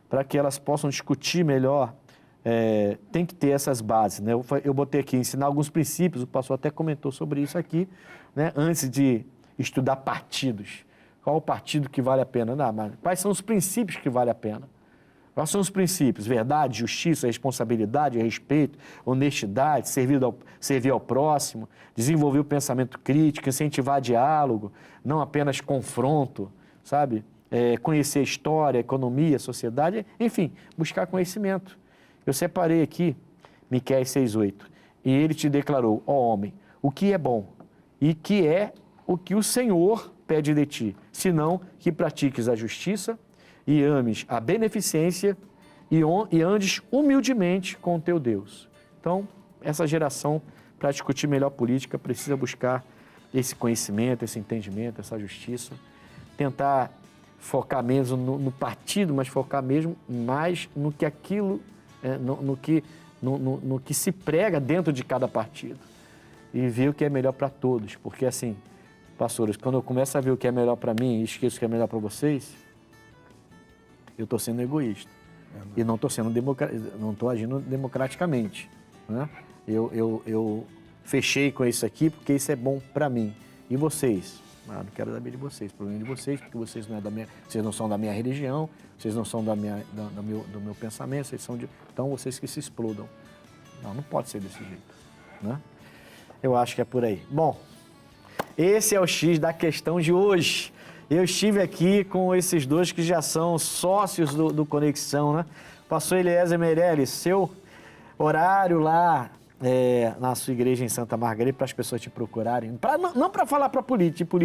para que elas possam discutir melhor, tem que ter essas bases. Né? Eu botei aqui, ensinar alguns princípios, o pastor até comentou sobre isso aqui, né? Antes de estudar partidos. Qual o partido que vale a pena? Não, mas quais são os princípios que vale a pena? Quais são os princípios? Verdade, justiça, responsabilidade, respeito, honestidade, servir ao próximo, desenvolver o pensamento crítico, incentivar diálogo, não apenas confronto, sabe? Conhecer a história, a economia, a sociedade, enfim, buscar conhecimento. Eu separei aqui Miqueias 6,8. E ele te declarou, ó homem, o que é bom e que é o que o Senhor pede de ti, senão que pratiques a justiça e ames a beneficência e andes humildemente com o teu Deus. Então, essa geração, para discutir melhor política, precisa buscar esse conhecimento, esse entendimento, essa justiça, tentar focar menos no partido, mas focar mesmo mais no que aquilo, no que se prega dentro de cada partido e ver o que é melhor para todos, porque assim, pastores, quando eu começo a ver o que é melhor para mim e esqueço o que é melhor para vocês, eu estou sendo egoísta e não estou agindo democraticamente, né? Eu fechei com isso aqui porque isso é bom para mim. E vocês? Não quero saber de vocês, problema de vocês, porque vocês não são da minha religião, vocês não são do meu pensamento, então vocês que se explodam. Não pode ser desse jeito, né? Eu acho que é por aí. Bom, esse é o X da questão de hoje. Eu estive aqui com esses dois que já são sócios do Conexão, né? Pastor Eliezer Meirelles, seu horário lá na sua igreja em Santa Margarida para as pessoas te procurarem, não para falar para política,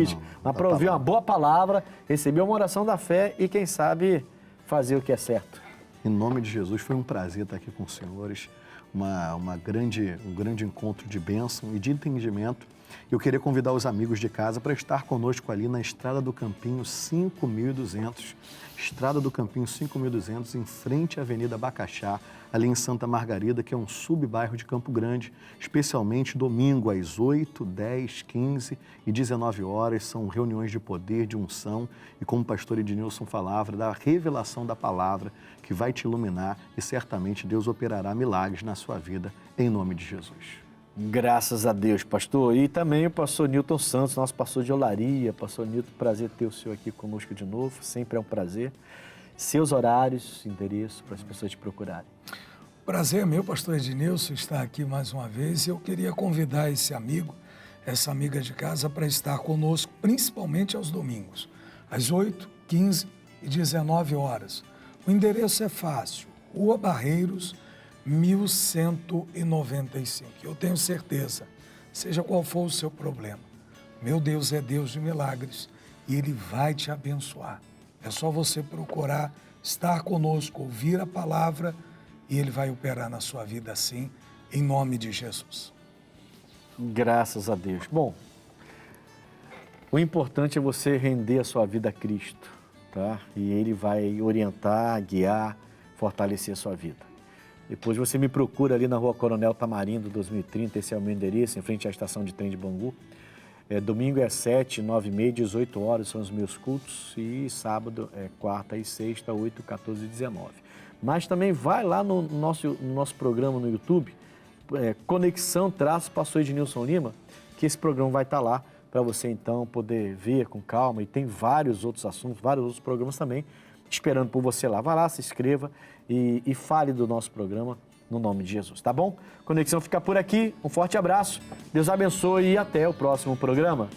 mas para ouvir uma boa palavra, receber uma oração da fé e, quem sabe, fazer o que é certo. Em nome de Jesus, foi um prazer estar aqui com os senhores, um grande encontro de bênção e de entendimento. Eu queria convidar os amigos de casa para estar conosco ali na Estrada do Campinho 5200, Estrada do Campinho 5200, em frente à Avenida Bacaxá, ali em Santa Margarida, que é um subbairro de Campo Grande, especialmente domingo às 8, 10, 15 e 19 horas, são reuniões de poder, de unção e, como o pastor Ednilson falava, da revelação da palavra que vai te iluminar e certamente Deus operará milagres na sua vida, em nome de Jesus. Graças a Deus, pastor. E também o pastor Newton Santos, nosso pastor de Olaria. Pastor Newton, prazer ter o senhor aqui conosco de novo, sempre é um prazer. Seus horários, endereço, para as pessoas te procurarem. Prazer é meu, pastor Ednilson, estar aqui mais uma vez. Eu queria convidar esse amigo, essa amiga de casa, para estar conosco, principalmente aos domingos, às 8, 15 e 19 horas. O endereço é fácil, Rua Barreiros, 1195. Eu tenho certeza, seja qual for o seu problema, meu Deus é Deus de milagres e Ele vai te abençoar. É só você procurar estar conosco, ouvir a palavra e Ele vai operar na sua vida assim, em nome de Jesus. Graças a Deus. Bom, o importante é você render a sua vida a Cristo, tá? E Ele vai orientar, guiar, fortalecer a sua vida. Depois você me procura ali na Rua Coronel Tamarindo, 2030, esse é o meu endereço, em frente à estação de trem de Bangu. Domingo é 7, 9 e meia, 18 horas são os meus cultos e sábado é quarta e sexta, 8, 14 e 19. Mas também vai lá no nosso programa no YouTube, Conexão-Pastor Ednilson Lima, que esse programa vai estar lá para você então poder ver com calma e tem vários outros assuntos, vários outros programas também esperando por você lá. Vai lá, se inscreva e fale do nosso programa no nome de Jesus, tá bom? Conexão fica por aqui, um forte abraço, Deus abençoe e até o próximo programa.